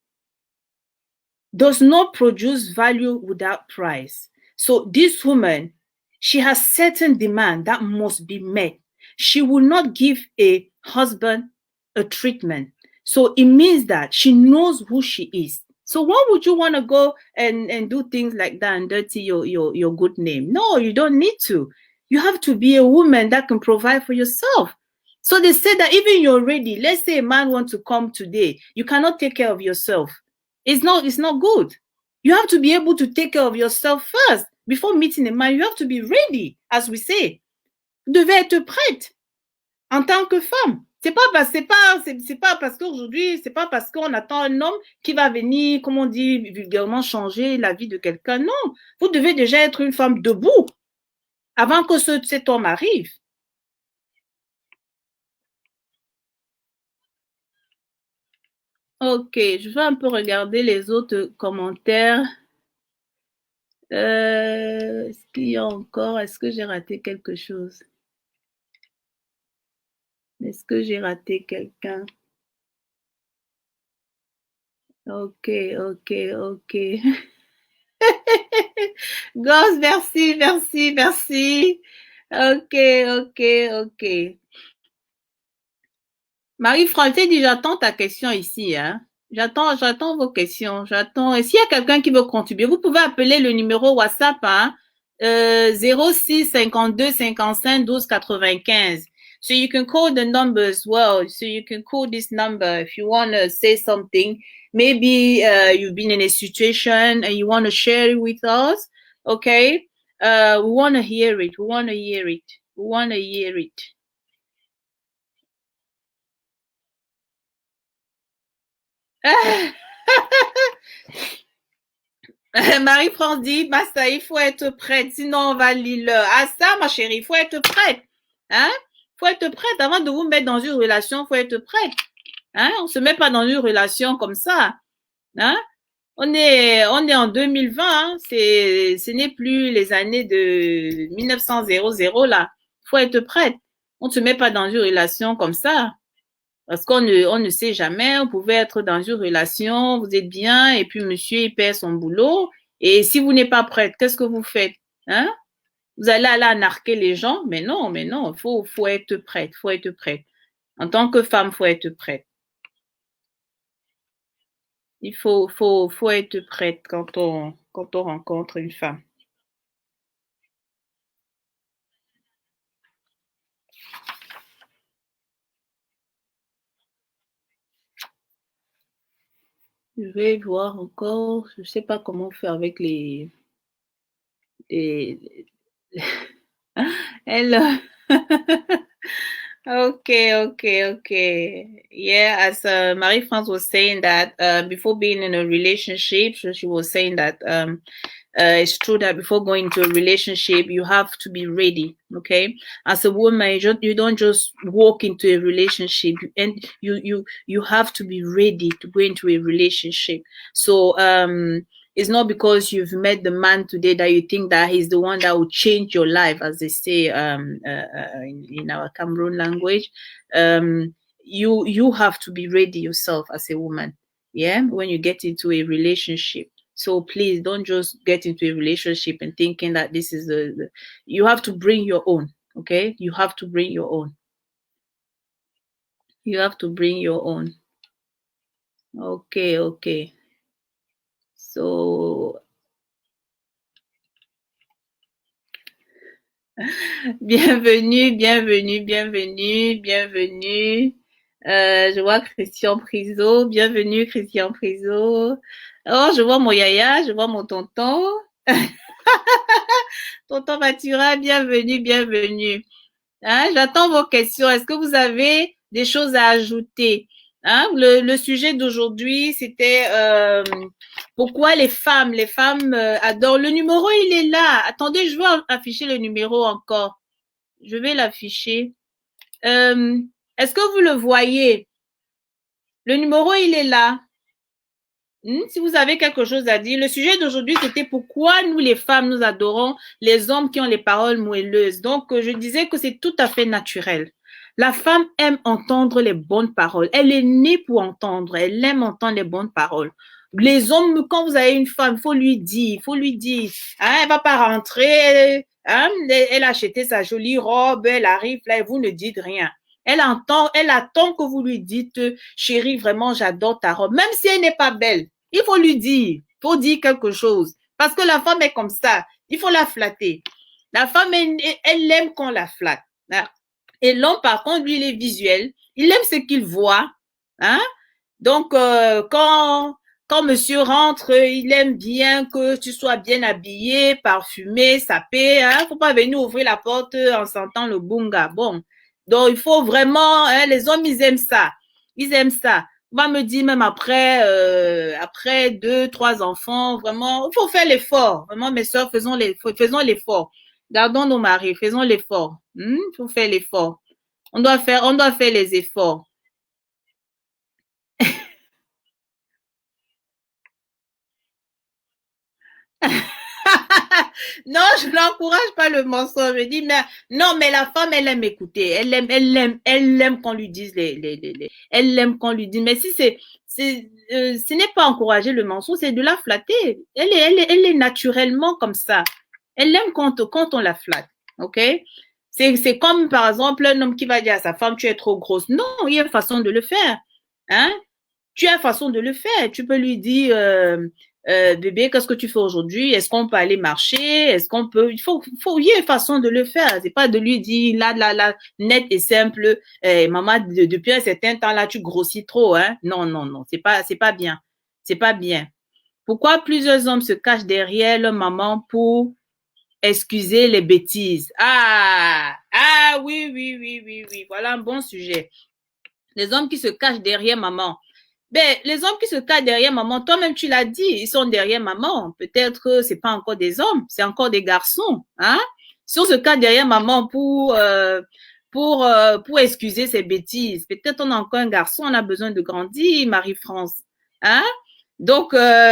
Does not produce value without price. So this woman, she has certain demand that must be met. She will not give a husband a treatment. So it means that she knows who she is. So why would you want to go and do things like that and dirty your good name? No, you don't need to. You have to be a woman that can provide for yourself. So they say that even you're ready, let's say a man wants to come today, you cannot take care of yourself. It's not good. You have to be able to take care of yourself first. Before meeting a man, you have to be ready, as we say. Vous devez être prête en tant que femme. C'est pas parce qu'aujourd'hui, c'est pas parce qu'on attend un homme qui va venir, comme on dit vulgairement, changer la vie de quelqu'un. Non, vous devez déjà être une femme debout avant que cet homme arrive. Ok, je vais un peu regarder les autres commentaires. Est-ce qu'il y a encore, est-ce que j'ai raté quelque chose? Est-ce que j'ai raté quelqu'un? Ok. Gosse, merci. Ok. Marie-France dit, j'attends ta question ici, hein. J'attends vos questions. Et s'il y a quelqu'un qui veut contribuer, vous pouvez appeler le numéro WhatsApp, hein, 06 52 55 12 95. So you can call the number as well. So you can call this number if you want to say something. Maybe you've been in a situation and you want to share it with us. Okay? We want to hear it. Marie-France dit, Massa, il faut être prête, sinon on va lire. Ah ça, ma chérie, il faut être prête. Hein? Faut être prête. Avant de vous mettre dans une relation, il faut être prête. Hein? On se met pas dans une relation comme ça. Hein? On est en 2020, hein? Ce n'est plus les années de 1900 là. Faut être prête. On ne se met pas dans une relation comme ça. Parce on ne sait jamais, vous pouvez être dans une relation, vous êtes bien, et puis monsieur, il perd son boulot. Et si vous n'êtes pas prête, qu'est-ce que vous faites? Hein? Vous allez aller narquer les gens? Mais non, faut être prête, faut être prête. En tant que femme, faut être prête. Il faut être prête quand on rencontre une femme. Je vais voir encore, je sais pas comment faire avec les elle, okay. Yeah, as Marie-France was saying that before being in a relationship, she was saying that it's true that before going into a relationship, you have to be ready. Okay, as a woman, you don't just walk into a relationship, and you have to be ready to go into a relationship. So it's not because you've met the man today that you think that he's the one that will change your life, as they say in our Cameroon language. You have to be ready yourself as a woman. Yeah, when you get into a relationship. So please don't just get into a relationship and thinking that this is you have to bring your own. Okay, you have to bring your own. You have to bring your own. Okay. So bienvenue. Je vois Christian Priso. Bienvenue, Christian Priso. Oh, je vois mon yaya, je vois mon tonton. Tonton Mathura, bienvenue. Hein, j'attends vos questions. Est-ce que vous avez des choses à ajouter? Hein, le sujet d'aujourd'hui, c'était pourquoi les femmes adorent. Le numéro, il est là. Attendez, je vais afficher le numéro encore. Je vais l'afficher. Est-ce que vous le voyez? Le numéro, il est là. Si vous avez quelque chose à dire, le sujet d'aujourd'hui, c'était pourquoi nous, les femmes, nous adorons les hommes qui ont les paroles moelleuses. Donc, je disais que c'est tout à fait naturel. La femme aime entendre les bonnes paroles. Elle est née pour entendre. Elle aime entendre les bonnes paroles. Les hommes, quand vous avez une femme, il faut lui dire. Hein, elle va pas rentrer. Hein, elle a acheté sa jolie robe. Elle arrive là et vous ne dites rien. Elle attend que vous lui dites, chérie, vraiment, j'adore ta robe. Même si elle n'est pas belle. Il faut lui dire, il faut dire quelque chose. Parce que la femme est comme ça. Il faut la flatter. La femme, elle aime qu'on la flatte. Et l'homme, par contre, lui, il est visuel. Il aime ce qu'il voit. Hein? Donc, quand monsieur rentre, il aime bien que tu sois bien habillé, parfumé, sapé. Hein? Faut pas venir ouvrir la porte en sentant le bunga. Bon. Donc, il faut vraiment, hein, les hommes, ils aiment ça. On va me dire même après 2-3 enfants, vraiment, il faut faire l'effort. Vraiment, mes soeurs, faisons l'effort. Gardons nos maris, faisons l'effort. Il faut faire l'effort. On doit faire les efforts. Non, je n'encourage pas le mensonge. Je dis, mais non, mais la femme, elle aime écouter. Elle aime qu'on lui dise elle aime qu'on lui dise. Mais si ce n'est pas encourager le mensonge, c'est de la flatter. Elle est naturellement comme ça. Elle aime quand on la flatte. OK? C'est comme, par exemple, un homme qui va dire à sa femme, tu es trop grosse. Non, il y a une façon de le faire. Hein? Tu as une façon de le faire. Tu peux lui dire, bébé, qu'est-ce que tu fais aujourd'hui? Est-ce qu'on peut aller marcher? Est-ce qu'on peut, il y a une façon de le faire. C'est pas de lui dire, là, net et simple, maman, depuis un certain temps, là, tu grossis trop, hein? Non. C'est pas bien. C'est pas bien. Pourquoi plusieurs hommes se cachent derrière leur maman pour excuser les bêtises? Oui. Voilà un bon sujet. Les hommes qui se cachent derrière maman. Ben, les hommes qui se cachent derrière maman, toi-même tu l'as dit, ils sont derrière maman. Peut-être que c'est pas encore des hommes, c'est encore des garçons, hein. Si on se cache derrière maman pour excuser ses bêtises, peut-être on a encore un garçon, on a besoin de grandir, Marie-France, hein. Donc un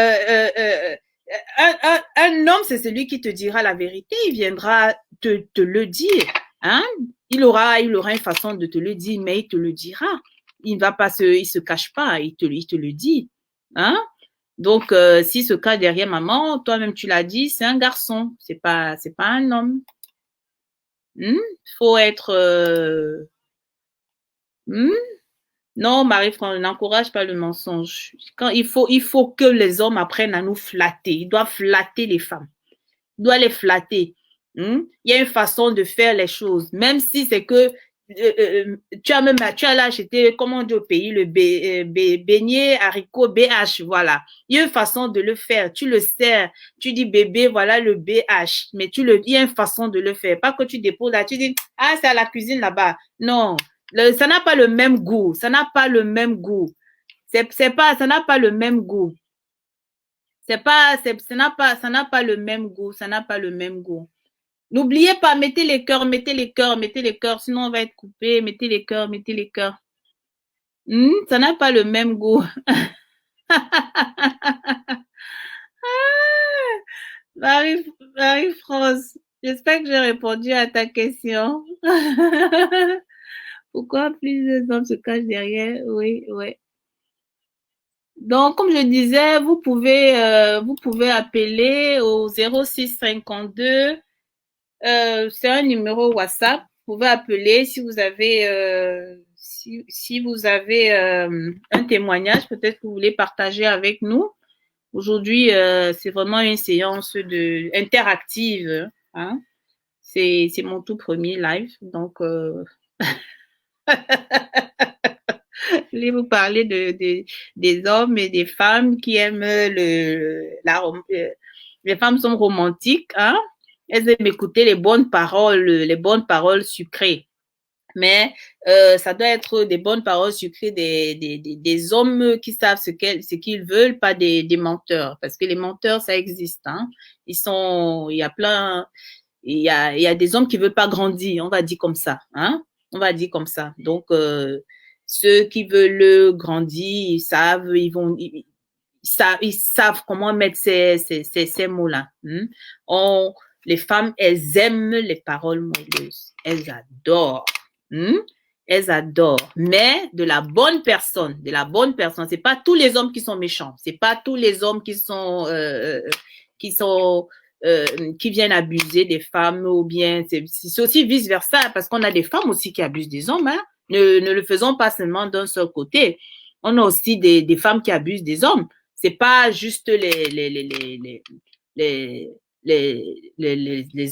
homme, c'est celui qui te dira la vérité, il viendra te le dire, hein. Il aura une façon de te le dire, mais il te le dira. Il se cache pas, il te le dit, hein. Donc, s'il se cache derrière maman, toi-même tu l'as dit, c'est un garçon, c'est pas un homme. Faut être, hmm? Non, Marie-France, n'encourage pas le mensonge. Quand il faut que les hommes apprennent à nous flatter. Ils doivent flatter les femmes. Ils doivent les flatter. Il y a une façon de faire les choses, même si c'est que tu as là acheté, comment on dit au pays, le beignet, haricot, BH, voilà. Il y a une façon de le faire. Tu le sers, tu dis bébé, voilà le BH, mais il y a une façon de le faire. Pas que tu déposes là, tu dis, ah, c'est à la cuisine là-bas. Non, ça n'a pas le même goût. Ça n'a pas le même goût. Ça n'a pas le même goût. Ça n'a pas le même goût. Ça n'a pas le même goût. N'oubliez pas, mettez les cœurs, mettez les cœurs, mettez les cœurs, sinon on va être coupé. Mettez les cœurs, mettez les cœurs. Ça n'a pas le même goût. Marie, Marie-France, j'espère que j'ai répondu à ta question. Pourquoi plus hommes se cachent derrière? Oui, oui. Donc, comme je disais, vous pouvez appeler au 0652. C'est un numéro WhatsApp. Vous pouvez appeler si vous avez, si vous avez un témoignage, peut-être que vous voulez partager avec nous. Aujourd'hui, c'est vraiment une séance interactive, hein. C'est mon tout premier live, donc je vais vous parler des hommes et des femmes qui aiment les femmes sont romantiques, hein. Elles aiment écouter les bonnes paroles sucrées. Mais ça doit être des bonnes paroles sucrées des hommes qui savent ce qu'ils veulent, pas des menteurs. Parce que les menteurs, ça existe, hein. Il y a plein, il y a des hommes qui veulent pas grandir, on va dire comme ça, hein. On va dire comme ça. Donc, ceux qui veulent grandir, ils savent comment mettre ces mots-là. Les femmes, elles aiment les paroles moelleuses. Elles adorent. Elles adorent. Mais de la bonne personne. C'est pas tous les hommes qui sont méchants. C'est pas tous les hommes qui sont qui viennent abuser des femmes ou bien c'est aussi vice versa parce qu'on a des femmes aussi qui abusent des hommes, hein. Ne le faisons pas seulement d'un seul côté. On a aussi des femmes qui abusent des hommes. C'est pas juste les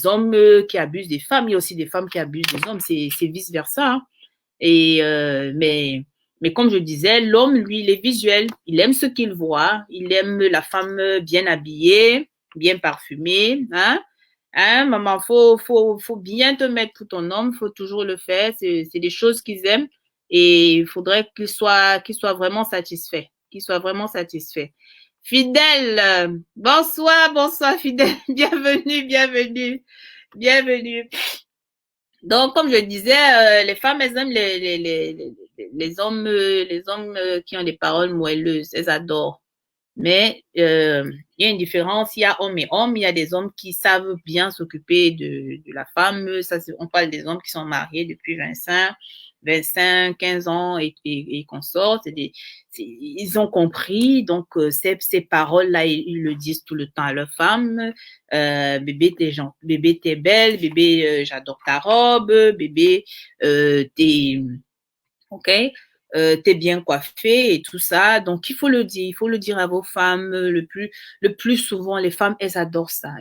hommes qui abusent des femmes, il y a aussi des femmes qui abusent des hommes, c'est vice versa, hein. Et mais comme je disais, l'homme lui il est visuel, il aime ce qu'il voit, il aime la femme bien habillée, bien parfumée, hein, maman, faut bien te mettre pour ton homme, faut toujours le faire, c'est des choses qu'ils aiment et il faudrait qu'il soit vraiment satisfait, Fidèle, bonsoir Fidèle, bienvenue. Donc, comme je disais, les femmes, elles aiment les hommes qui ont des paroles moelleuses, elles adorent. Mais il y a une différence, il y a hommes et hommes, il y a des hommes qui savent bien s'occuper de la femme. Ça, on parle des hommes qui sont mariés depuis 25, 15 ans et consortent. Ils ont compris, donc ces paroles-là, ils le disent tout le temps à leur femme. Bébé, t'es belle, bébé, j'adore ta robe, bébé, ok, t'es bien coiffé et tout ça. Donc, il faut le dire à vos femmes le plus souvent. Les femmes, elles adorent ça.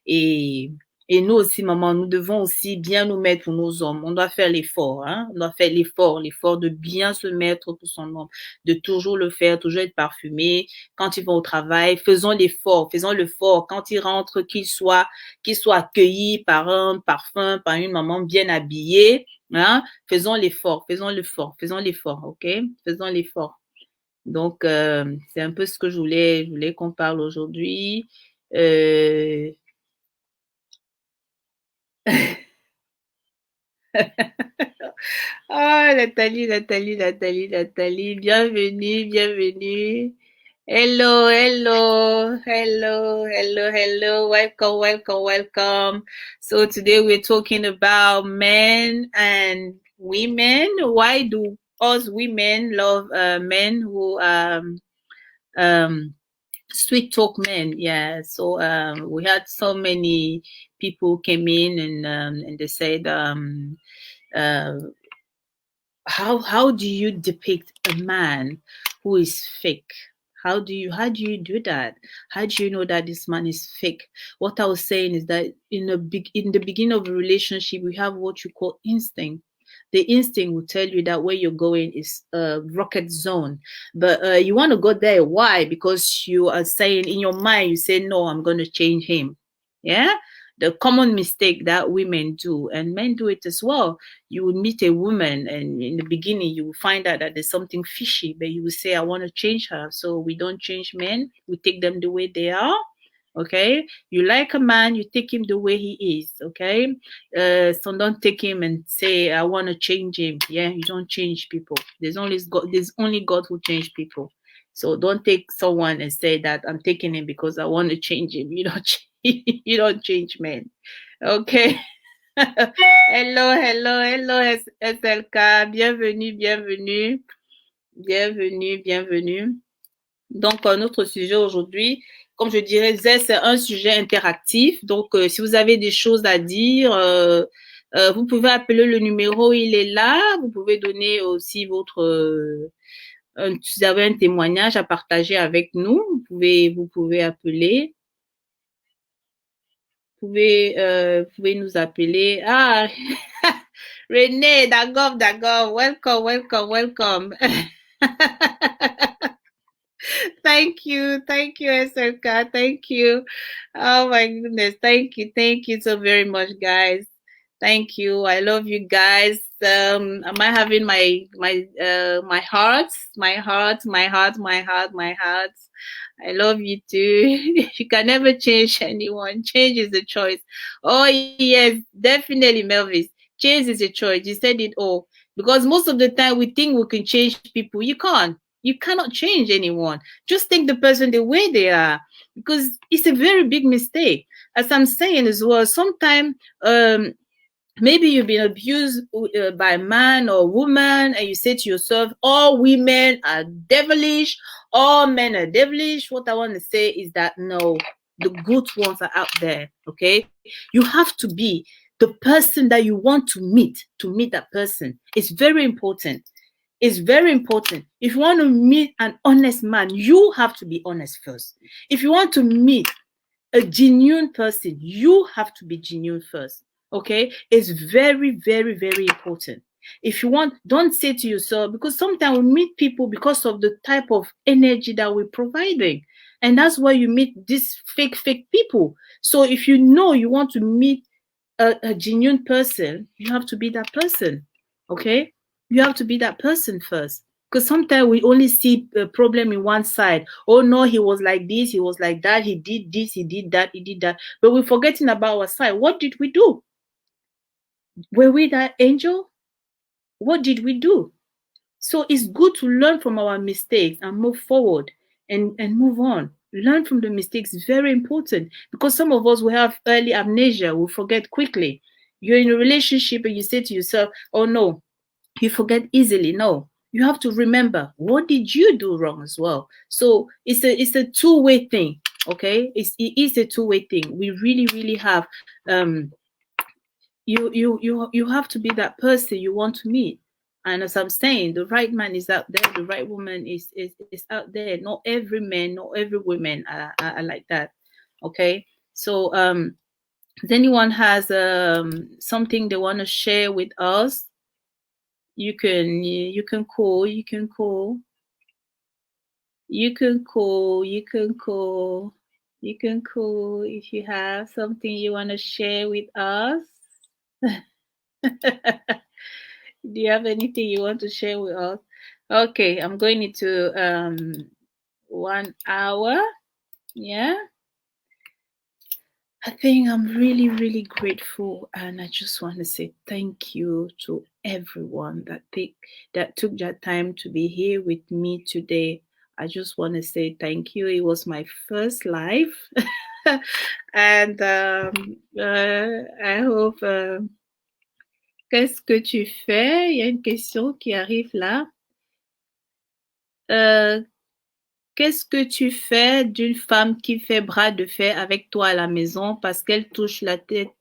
Et, et nous aussi, maman, nous devons aussi bien nous mettre pour nos hommes. On doit faire l'effort, hein. On doit faire l'effort de bien se mettre pour son homme, de toujours le faire, toujours être parfumé. Quand ils vont au travail, faisons l'effort. Quand ils rentrent, qu'ils soient accueillis par un parfum, par une maman bien habillée, hein. Faisons l'effort, ok? Faisons l'effort. Donc, c'est un peu ce que je voulais qu'on parle aujourd'hui. Ah, Nathalie, bienvenue. Hello. Welcome. So today we're talking about men and women. Why do us women love men who sweet talk men? Yeah. So we had so many people came in and they said uh, how do you depict a man who is fake? How do you do that? How do you know that this man is fake? What I was saying is that in the beginning of a relationship, we have what you call instinct. The instinct will tell you that where you're going is a rocket zone, but you want to go there. Why? Because you are saying in your mind, you say, no, I'm going to change him. Yeah, the common mistake that women do, and men do it as well. You would meet a woman, and in the beginning, you will find out that there's something fishy, but you will say, I want to change her. So we don't change men, we take them the way they are. Okay, you like a man, you take him the way he is. Okay, so don't take him and say, I want to change him. Yeah, you don't change people. There's only God who change people. So don't take someone and say that I'm taking him because I want to change him. You don't you don't change men. Okay. Hello, SLK. Bienvenue. Donc, notre sujet aujourd'hui, comme je dirais, c'est un sujet interactif. Donc, si vous avez des choses à dire, vous pouvez appeler le numéro, il est là. Vous pouvez donner aussi si vous avez un témoignage à partager avec nous, vous pouvez appeler. Vous pouvez nous appeler. Ah, René, d'accord. Welcome. Thank you, SLK. Thank you. Oh my goodness, thank you so very much, guys. Thank you. I love you guys. Am I having my heart? I love you too. You can never change anyone. Change is a choice. Oh yes, definitely, Melvis. Change is a choice. You said it all. Because most of the time we think we can change people. You can't. You cannot change anyone. Just take the person the way they are. Because it's a very big mistake. As I'm saying as well, sometimes maybe you've been abused by a man or woman, and you say to yourself, all women are devilish, all men are devilish. What I want to say is that no, the good ones are out there. Okay, you have to be the person that you want to meet that person. It's very important. It's very important. If you want to meet an honest man, you have to be honest first. If you want to meet a genuine person, you have to be genuine first. Okay, it's very important. If you want, don't say to yourself, because sometimes we meet people because of the type of energy that we're providing, and that's why you meet these fake people. So if you know you want to meet a genuine person, you have to be that person. Okay, you have to be that person first. Because sometimes we only see a problem in one side. Oh no, he was like this, he was like that, he did this, he did that. But we're forgetting about our side. What did we do? Were we that angel? What did we do? So it's good to learn from our mistakes and move forward and move on. Learn from the mistakes is very important, because some of us will have early amnesia, we forget quickly. You're in a relationship and you say to yourself, oh no, you forget easily. No, you have to remember, what did you do wrong as well? So it's a two-way thing. Okay, it is a two-way thing. We really have you have to be that person you want to meet. And as I'm saying, the right man is out there, the right woman is out there. Not every man, not every woman are like that. Okay, so if anyone has something they want to share with us, you can call if you have something you want to share with us. Do you have anything you want to share with us? Okay, I'm going into 1 hour. Yeah. I think I'm really, really grateful, and I just want to say thank you to everyone that took that time to be here with me today. I just want to say thank you. It was my first live, and I hope. Qu'est-ce que tu fais? Il y a une question qui arrive là. Qu'est-ce que tu fais d'une femme qui fait bras de fer avec toi à la maison parce qu'elle touche la tête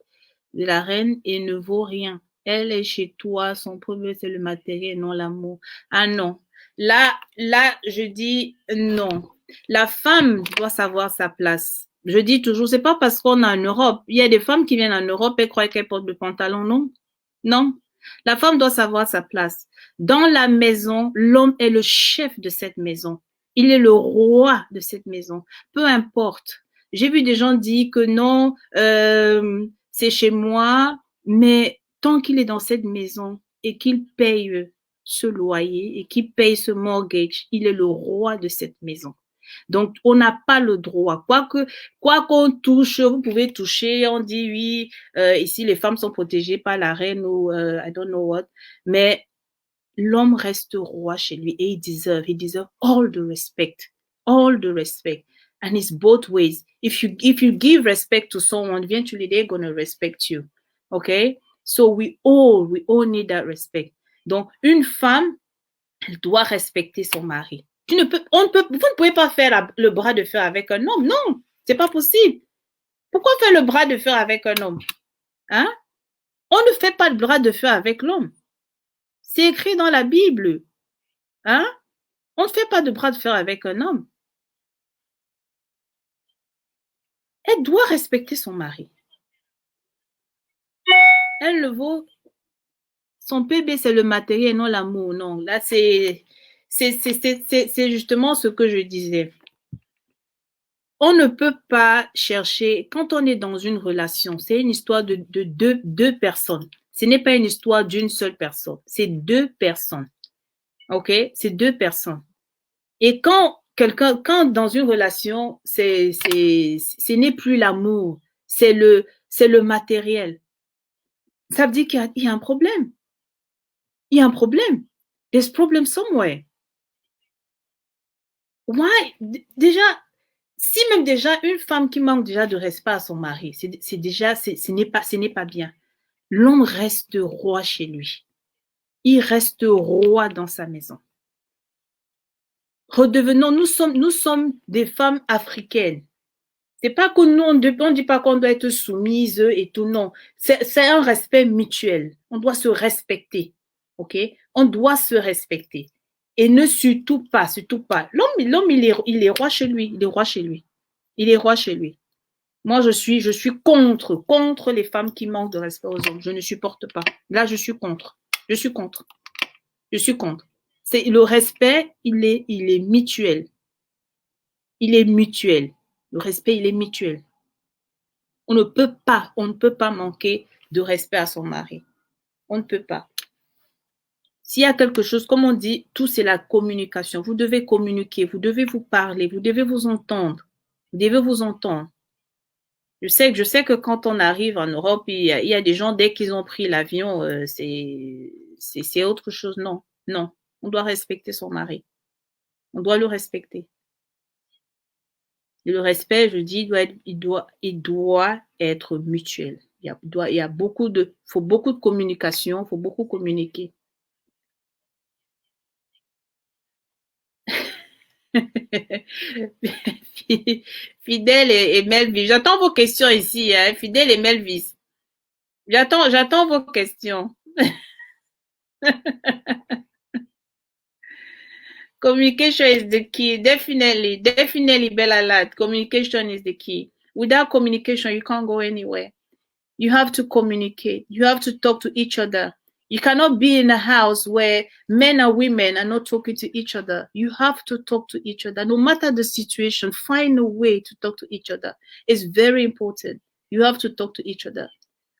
de la reine et ne vaut rien? Elle est chez toi, son problème c'est le matériel, non l'amour. Ah non, là, je dis non. La femme doit savoir sa place. Je dis toujours, c'est pas parce qu'on est en Europe. Il y a des femmes qui viennent en Europe et croient qu'elles portent le pantalon, non? Non. La femme doit savoir sa place. Dans la maison, l'homme est le chef de cette maison. Il est le roi de cette maison. Peu importe. J'ai vu des gens dire que non, c'est chez moi, mais tant qu'il est dans cette maison et qu'il paye ce loyer et qu'il paye ce mortgage, il est le roi de cette maison. Donc, on n'a pas le droit. Quoi qu'on touche, vous pouvez toucher, on dit oui, ici les femmes sont protégées par la reine ou I don't know what, mais l'homme reste roi chez lui et he deserve all the respect, and it's both ways. If you give respect to someone, eventually they're gonna respect you, okay? So we all need that respect. Donc une femme, elle doit respecter son mari. Vous ne pouvez pas faire le bras de fer avec un homme, non, c'est pas possible. Pourquoi faire le bras de fer avec un homme, hein? On ne fait pas le bras de fer avec l'homme. C'est écrit dans la Bible. Hein? On ne fait pas de bras de fer avec un homme. Elle doit respecter son mari. Elle le vaut. Son bébé, c'est le matériel, non l'amour. Non, là, c'est justement ce que je disais. On ne peut pas chercher, quand on est dans une relation, c'est une histoire de deux personnes. Ce n'est pas une histoire d'une seule personne. C'est deux personnes. OK? C'est deux personnes. Et quand dans une relation, ce n'est plus l'amour, c'est le matériel. Ça veut dire qu'il y a un problème. Il y a un problème. There's problem somewhere. Why? Déjà, si même déjà une femme qui manque déjà de respect à son mari, ce n'est pas bien. L'homme reste roi chez lui. Il reste roi dans sa maison. Redevenons, nous sommes des femmes africaines. C'est pas que nous, on ne dit pas qu'on doit être soumise et tout, non. C'est un respect mutuel. On doit se respecter, ok? On doit se respecter. Et ne surtout pas. L'homme, il est roi chez lui. Il est roi chez lui. Il est roi chez lui. Moi, je suis contre les femmes qui manquent de respect aux hommes. Je ne supporte pas. Là, je suis contre. C'est le respect, il est mutuel. Il est mutuel. Le respect, il est mutuel. On ne peut pas manquer de respect à son mari. On ne peut pas. S'il y a quelque chose, comme on dit, tout c'est la communication. Vous devez communiquer, vous devez vous parler, vous devez vous entendre. Je sais que quand on arrive en Europe, il y a des gens, dès qu'ils ont pris l'avion, c'est autre chose. Non. On doit respecter son mari. On doit le respecter. Et le respect, je dis, il doit être mutuel. Il faut beaucoup de communication, il faut beaucoup communiquer. Fidèle et Melvis, j'attends vos questions ici, hein, Fidèle et Melvis. J'attends vos questions. Communication is the key. Definitely, Bella Lad. Communication is the key. Without communication, you can't go anywhere. You have to communicate. You have to talk to each other. You cannot be in a house where men and women are not talking to each other. You have to talk to each other. No matter the situation, find a way to talk to each other. It's very important. You have to talk to each other.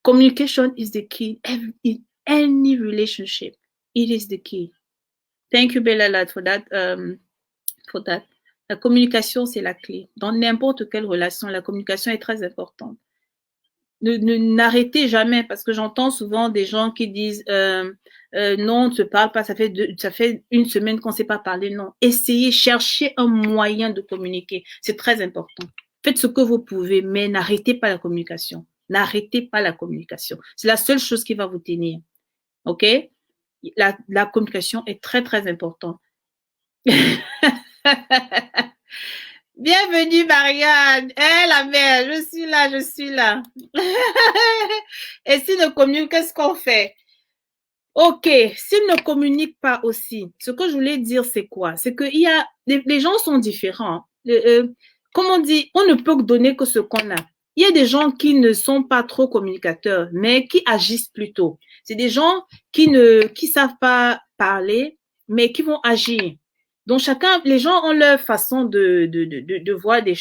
Communication is the key in any relationship. It is the key. Thank you, Bella, for that. For that. La communication, c'est la clé. Dans n'importe quelle relation, la communication est très importante. N'arrêtez jamais, parce que j'entends souvent des gens qui disent non, on ne se parle pas, ça fait une semaine qu'on ne s'est pas parlé. Non, essayez, cherchez un moyen de communiquer. C'est très important. Faites ce que vous pouvez, mais n'arrêtez pas la communication. N'arrêtez pas la communication. C'est la seule chose qui va vous tenir. OK? La communication est très, très importante. Bienvenue, Marianne. La mère, je suis là, je suis là. Et s'ils ne communiquent, qu'est-ce qu'on fait? OK, s'ils ne communiquent pas aussi, ce que je voulais dire, c'est quoi? C'est que les gens sont différents. Comme on dit, on ne peut donner que ce qu'on a. Il y a des gens qui ne sont pas trop communicateurs, mais qui agissent plutôt. C'est des gens qui savent pas parler, mais qui vont agir. Donc les gens ont leur façon de voir de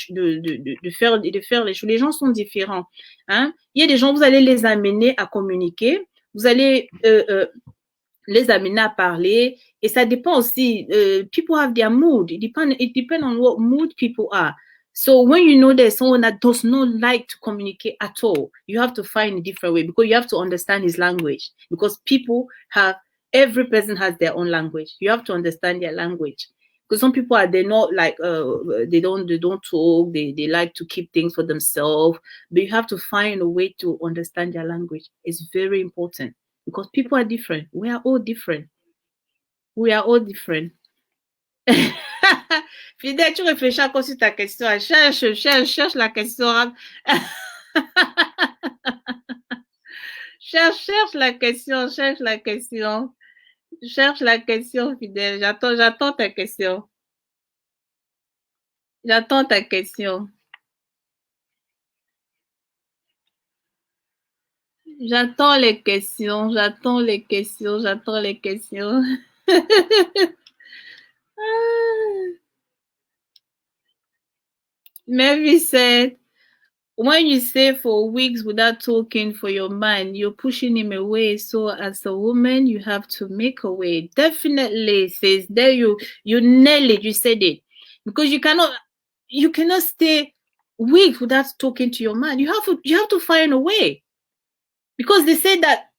faire les choses. Les gens sont différents. Hein? Il y a des gens, vous allez les amener à communiquer, vous allez les amener à parler, et ça dépend aussi. People have their mood. It depends on what mood people are. So when you know there's someone that does not like to communicate at all, you have to find a different way, because you have to understand his language. Because every person has their own language. You have to understand their language. Because some people they're not like they don't talk, they like to keep things for themselves, but you have to find a way to understand their language. It's very important, because people are different. We are all different. We are all different. Fidèle, tu réfléchis encore sur ta question. Cherche la question. cherche la question. Cherche la question, Fidèle. J'attends ta question. J'attends ta question. J'attends les questions. Maybe said, when you stay for weeks without talking for your man, you're pushing him away. So as a woman, you have to make a way. Definitely, says there you nailed it. You said it, because you cannot stay weeks without talking to your man. You have to find a way, because they say that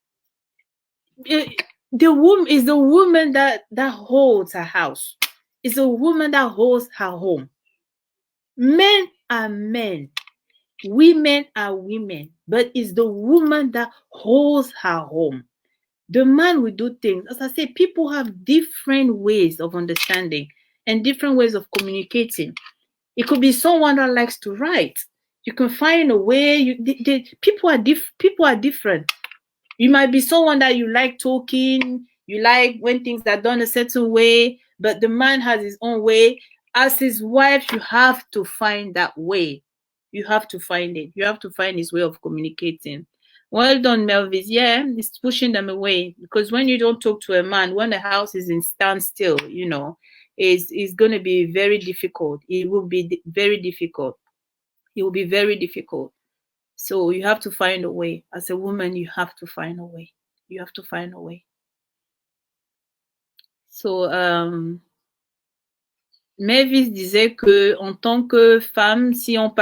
the woman is the woman that holds her house. It's a woman that holds her home. Men are men. Women are women, but it's the woman that holds her home. The man will do things. As I say, people have different ways of understanding and different ways of communicating. It could be someone that likes to write. You can find a way. People are different. You might be someone that you like talking, you like when things are done a certain way, but the man has his own way. As his wife, you have to find that way. You have to find it. You have to find his way of communicating. Well done, Melvis. Yeah, it's pushing them away, because when you don't talk to a man, when the house is in standstill, it's going to be very difficult. It will be very difficult. It will be very difficult. So you have to find a way. As a woman, you have to find a way. You have to find a way. So, Mavis disait que en tant que femme, si on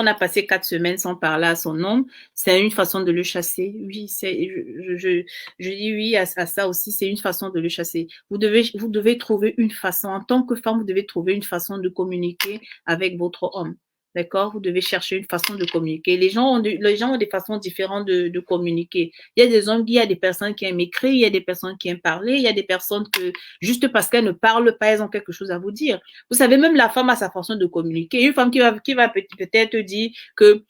a passé 4 semaines sans parler à son homme, c'est une façon de le chasser. Oui, je dis oui à ça aussi, c'est une façon de le chasser. Vous devez trouver une façon, en tant que femme, vous devez trouver une façon de communiquer avec votre homme. D'accord? Vous devez chercher une façon de communiquer. Les gens ont des façons différentes de communiquer. Il y a des hommes, il y a des personnes qui aiment écrire, il y a des personnes qui aiment parler, il y a des personnes que, juste parce qu'elles ne parlent pas, elles ont quelque chose à vous dire. Vous savez, même la femme a sa façon de communiquer. Une femme qui va peut-être dire que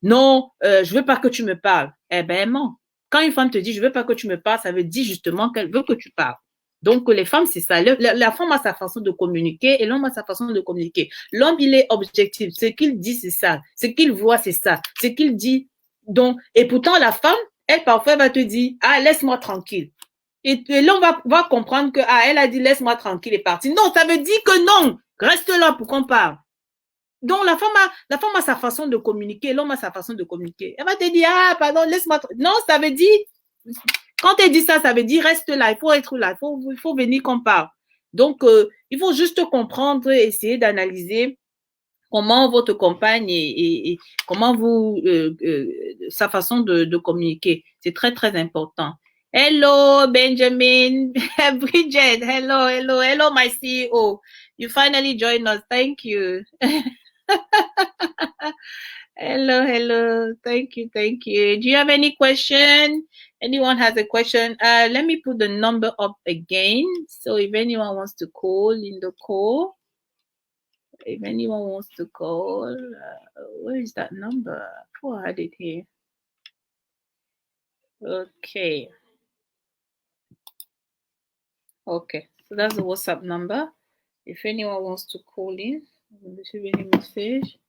non, je veux pas que tu me parles. Eh ben, non. Quand une femme te dit je veux pas que tu me parles, ça veut dire justement qu'elle veut que tu parles. Donc, les femmes, c'est ça. La femme a sa façon de communiquer et l'homme a sa façon de communiquer. L'homme, il est objectif. Ce qu'il dit, c'est ça. Ce qu'il voit, c'est ça. Ce qu'il dit. Donc, et pourtant, la femme, elle, parfois, va te dire, ah, laisse-moi tranquille. Et l'homme va comprendre que, ah, elle a dit, laisse-moi tranquille et parti. Non, ça veut dire que non. Reste là pour qu'on parle. Donc, la femme a sa façon de communiquer. L'homme a sa façon de communiquer. Elle va te dire, ah, pardon, laisse-moi. Non, ça veut dire, Quand elle dit ça, ça veut dire reste là, il faut être là, il faut venir qu'on parle. Donc, il faut juste comprendre, essayer d'analyser comment votre compagne et comment vous, sa façon de communiquer. C'est très, très important. Hello, Benjamin. Bridget, hello, my CEO. You finally joined us. Thank you. Hello. Thank you. Do you have any question? Anyone has a question? Let me put the number up again. So if anyone wants to call in the call, where is that number? Oh, I had it here. Okay. So that's the WhatsApp number. If anyone wants to call in, I'm receive any message.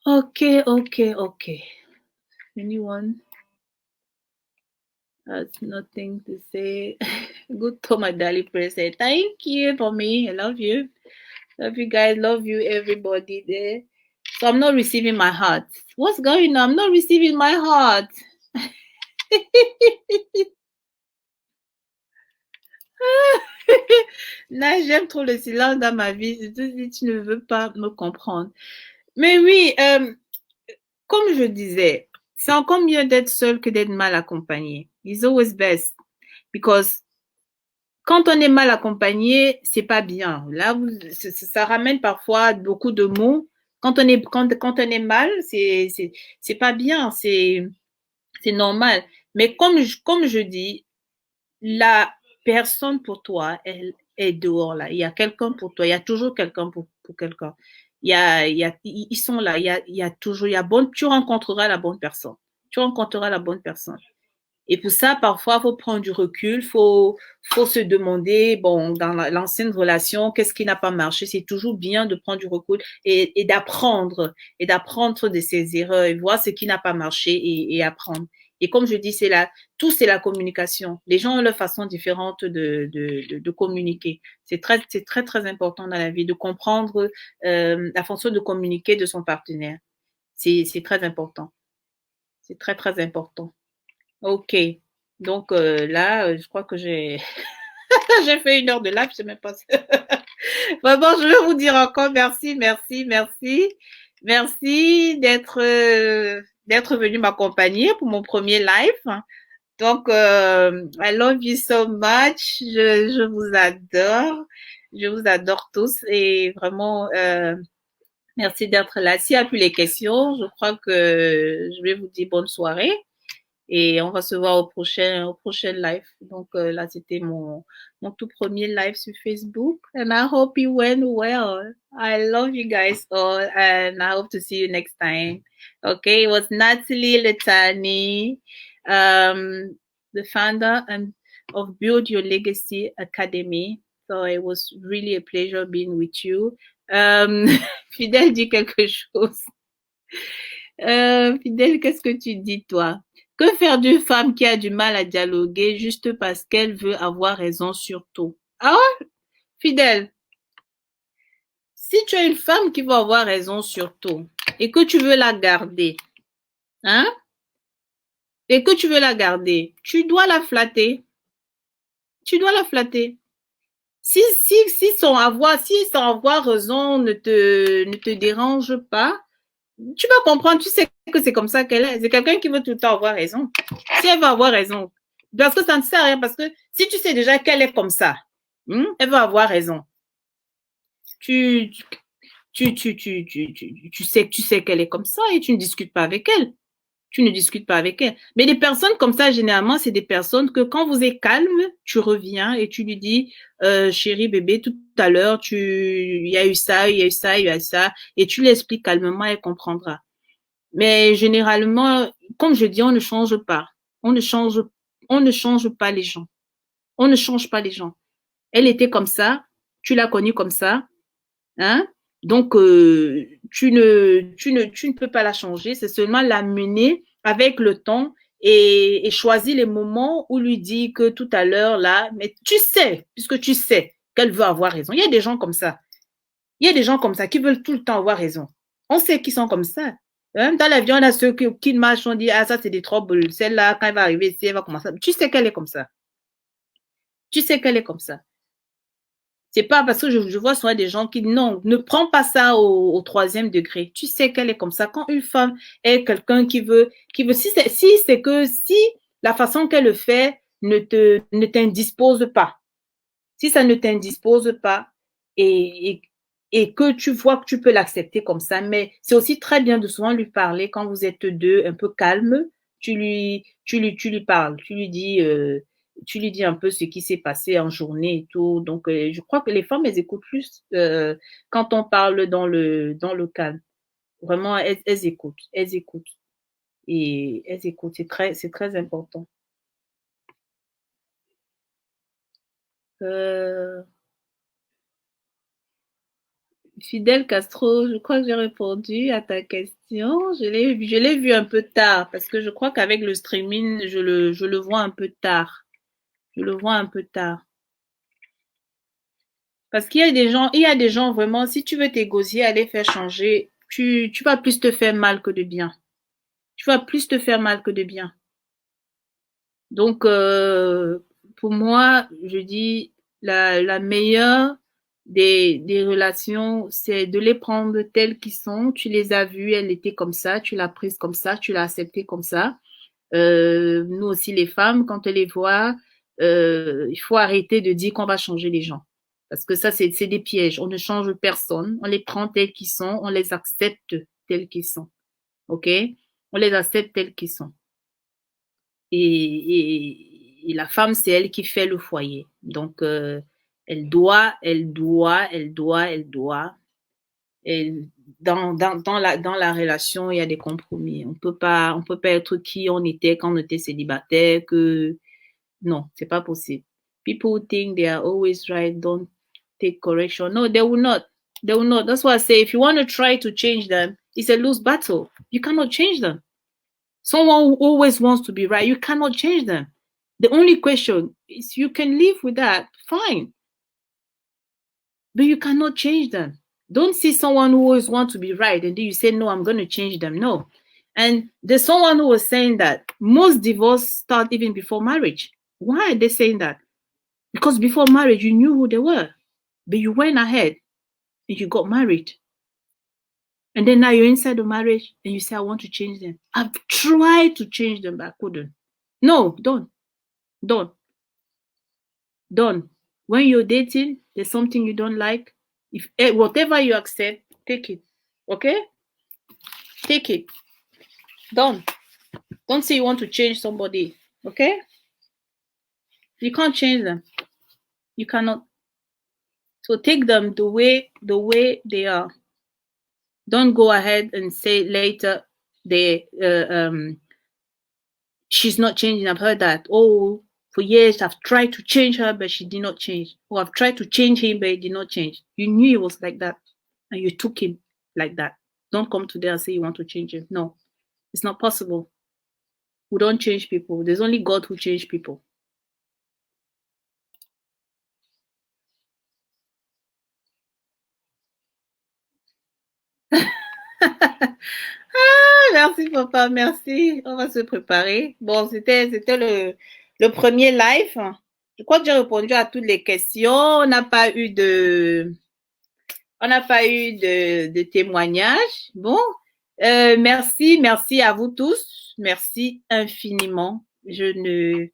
Okay. Anyone has nothing to say? Good to my daily prayer. Say thank you for me. I love you. Love you guys. Love you, everybody there. So I'm not receiving my heart. What's going on? I'm not receiving my heart. Là, j'aime trop le silence dans ma vie. Si tu ne veux pas me comprendre. Mais oui, comme je disais, c'est encore mieux d'être seul que d'être mal accompagné. It's always best. Because quand on est mal accompagné, c'est pas bien. Là, ça ramène parfois beaucoup de mots. Quand on est mal, c'est pas bien. C'est normal. Mais comme je dis, la personne pour toi, elle est dehors là. Il y a quelqu'un pour toi. Il y a toujours quelqu'un pour quelqu'un. Ils sont là. Il y a toujours, tu rencontreras la bonne personne. Et pour ça, parfois, il faut prendre du recul, faut se demander, bon, dans l'ancienne relation, qu'est-ce qui n'a pas marché? C'est toujours bien de prendre du recul et d'apprendre de ses erreurs et voir ce qui n'a pas marché et apprendre. Et comme je dis, c'est la communication. Les gens ont leur façon différente de communiquer. C'est très, très important dans la vie de comprendre la façon de communiquer de son partenaire. C'est très important. C'est très, très important. Ok. Donc là, je crois que j'ai j'ai fait 1 heure de live, je sais même pas. Vraiment, je vais vous dire encore merci d'être venu m'accompagner pour mon premier live. Donc, I love you so much. Je vous adore. Je vous adore tous et vraiment, merci d'être là. S'il n'y a plus les questions, je crois que je vais vous dire bonne soirée. Et on va se voir au prochain live. Donc là, c'était mon tout premier live sur Facebook. And I hope it went well. I love you guys all. And I hope to see you next time. Okay, it was Natalie Letani, the founder of Build Your Legacy Academy. So it was really a pleasure being with you. Fidèle dit quelque chose. Fidèle, qu'est-ce que tu dis, toi? Que faire d'une femme qui a du mal à dialoguer juste parce qu'elle veut avoir raison sur tout? Ah, Fidèle, si tu as une femme qui veut avoir raison sur tout et que tu veux la garder, tu dois la flatter. Si son avoir raison ne te dérange pas, tu vas comprendre, tu sais que c'est comme ça qu'elle est. C'est quelqu'un qui veut tout le temps avoir raison. Si elle va avoir raison, parce que ça ne sert à rien, parce que si tu sais déjà qu'elle est comme ça, elle va avoir raison. Tu sais qu'elle est comme ça et tu ne discutes pas avec elle. Mais les personnes comme ça, généralement, c'est des personnes que quand vous êtes calme, tu reviens et tu lui dis, chérie, bébé, tout à l'heure, il y a eu ça, et tu l'expliques calmement, elle comprendra. Mais généralement, comme je dis, on ne change pas. On ne change pas les gens. Elle était comme ça, tu l'as connue comme ça, Donc, tu ne peux pas la changer, c'est seulement la mener avec le temps et choisir les moments où lui dire que tout à l'heure, là, mais puisque tu sais qu'elle veut avoir raison. Il y a des gens comme ça. Qui veulent tout le temps avoir raison. On sait qu'ils sont comme ça. Même dans l'avion, on a ceux qui marchent, on dit, ah, ça, c'est des troubles. Celle-là, quand elle va arriver ici, elle va commencer. Tu sais qu'elle est comme ça. Tu sais qu'elle est comme ça. C'est pas parce que je vois souvent des gens qui, non, ne prends pas ça au troisième degré. Tu sais qu'elle est comme ça. Quand une femme est quelqu'un si la façon qu'elle le fait ne t'indispose pas, si ça ne t'indispose pas et, et que tu vois que tu peux l'accepter comme ça, mais c'est aussi très bien de souvent lui parler quand vous êtes deux, un peu calme, tu lui parles, tu lui dis un peu ce qui s'est passé en journée et tout. Donc, je crois que les femmes, elles écoutent plus quand on parle dans le calme. Vraiment, elles écoutent, elles écoutent. Et elles écoutent, c'est très important. Euh, Fidel Castro, je crois que j'ai répondu à ta question. Je l'ai vu un peu tard parce que je crois qu'avec le streaming, je le vois un peu tard. Je le vois un peu tard. Parce il y a des gens vraiment, si tu veux t'égosier, aller faire changer, tu vas plus te faire mal que de bien. Tu vas plus te faire mal que de bien. Donc, pour moi, je dis, la meilleure des relations, c'est de les prendre telles qu'ils sont. Tu les as vues, elle était comme ça, tu l'as prise comme ça, tu l'as acceptée comme ça. Nous aussi, les femmes, quand on les voit, il faut arrêter de dire qu'on va changer les gens. Parce que ça, c'est des pièges. On ne change personne. On les prend tels qu'ils sont. On les accepte tels qu'ils sont. OK? On les accepte tels qu'ils sont. Et la femme, c'est elle qui fait le foyer. Donc, elle doit. Et dans la relation, il y a des compromis. On peut pas être qui on était quand on était célibataire, que non, c'est pas possible. People think they are always right, don't take correction. No, they will not. They will not. That's why I say if you want to try to change them, it's a lose battle. You cannot change them. Someone who always wants to be right, you cannot change them. The only question is you can live with that, fine. But you cannot change them. Don't see someone who always wants to be right and then you say, no, I'm going to change them. No. And there's someone who was saying that most divorce start even before marriage. Why are they saying that? Because before marriage, you knew who they were, but you went ahead and you got married. And then now you're inside the marriage and you say, I want to change them. I've tried to change them, but I couldn't. No, don't. Don't. Don't. When you're dating, there's something you don't like. If whatever you accept, take it. Okay? Take it. Don't say you want to change somebody. Okay? You can't change them. You cannot. So take them the way they are. Don't go ahead and say later she's not changing. I've heard that. Oh, for years I've tried to change her, but she did not change. Or I've tried to change him, but he did not change. You knew he was like that, and you took him like that. Don't come today and say you want to change him. No, it's not possible. We don't change people. There's only God who changes people. Ah, merci papa, merci. On va se préparer. Bon, c'était le premier live. Je crois que j'ai répondu à toutes les questions. On n'a pas eu de témoignages. Bon, merci à vous tous. Merci infiniment. J'ai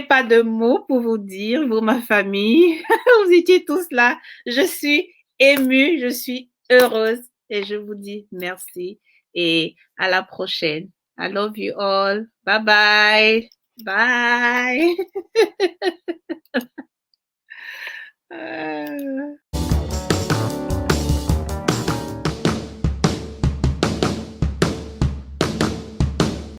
pas de mots pour vous dire, vous, ma famille. Vous étiez tous là. Je suis émue, je suis heureuse et je vous dis merci et à la prochaine. I love you all. Bye bye. Bye.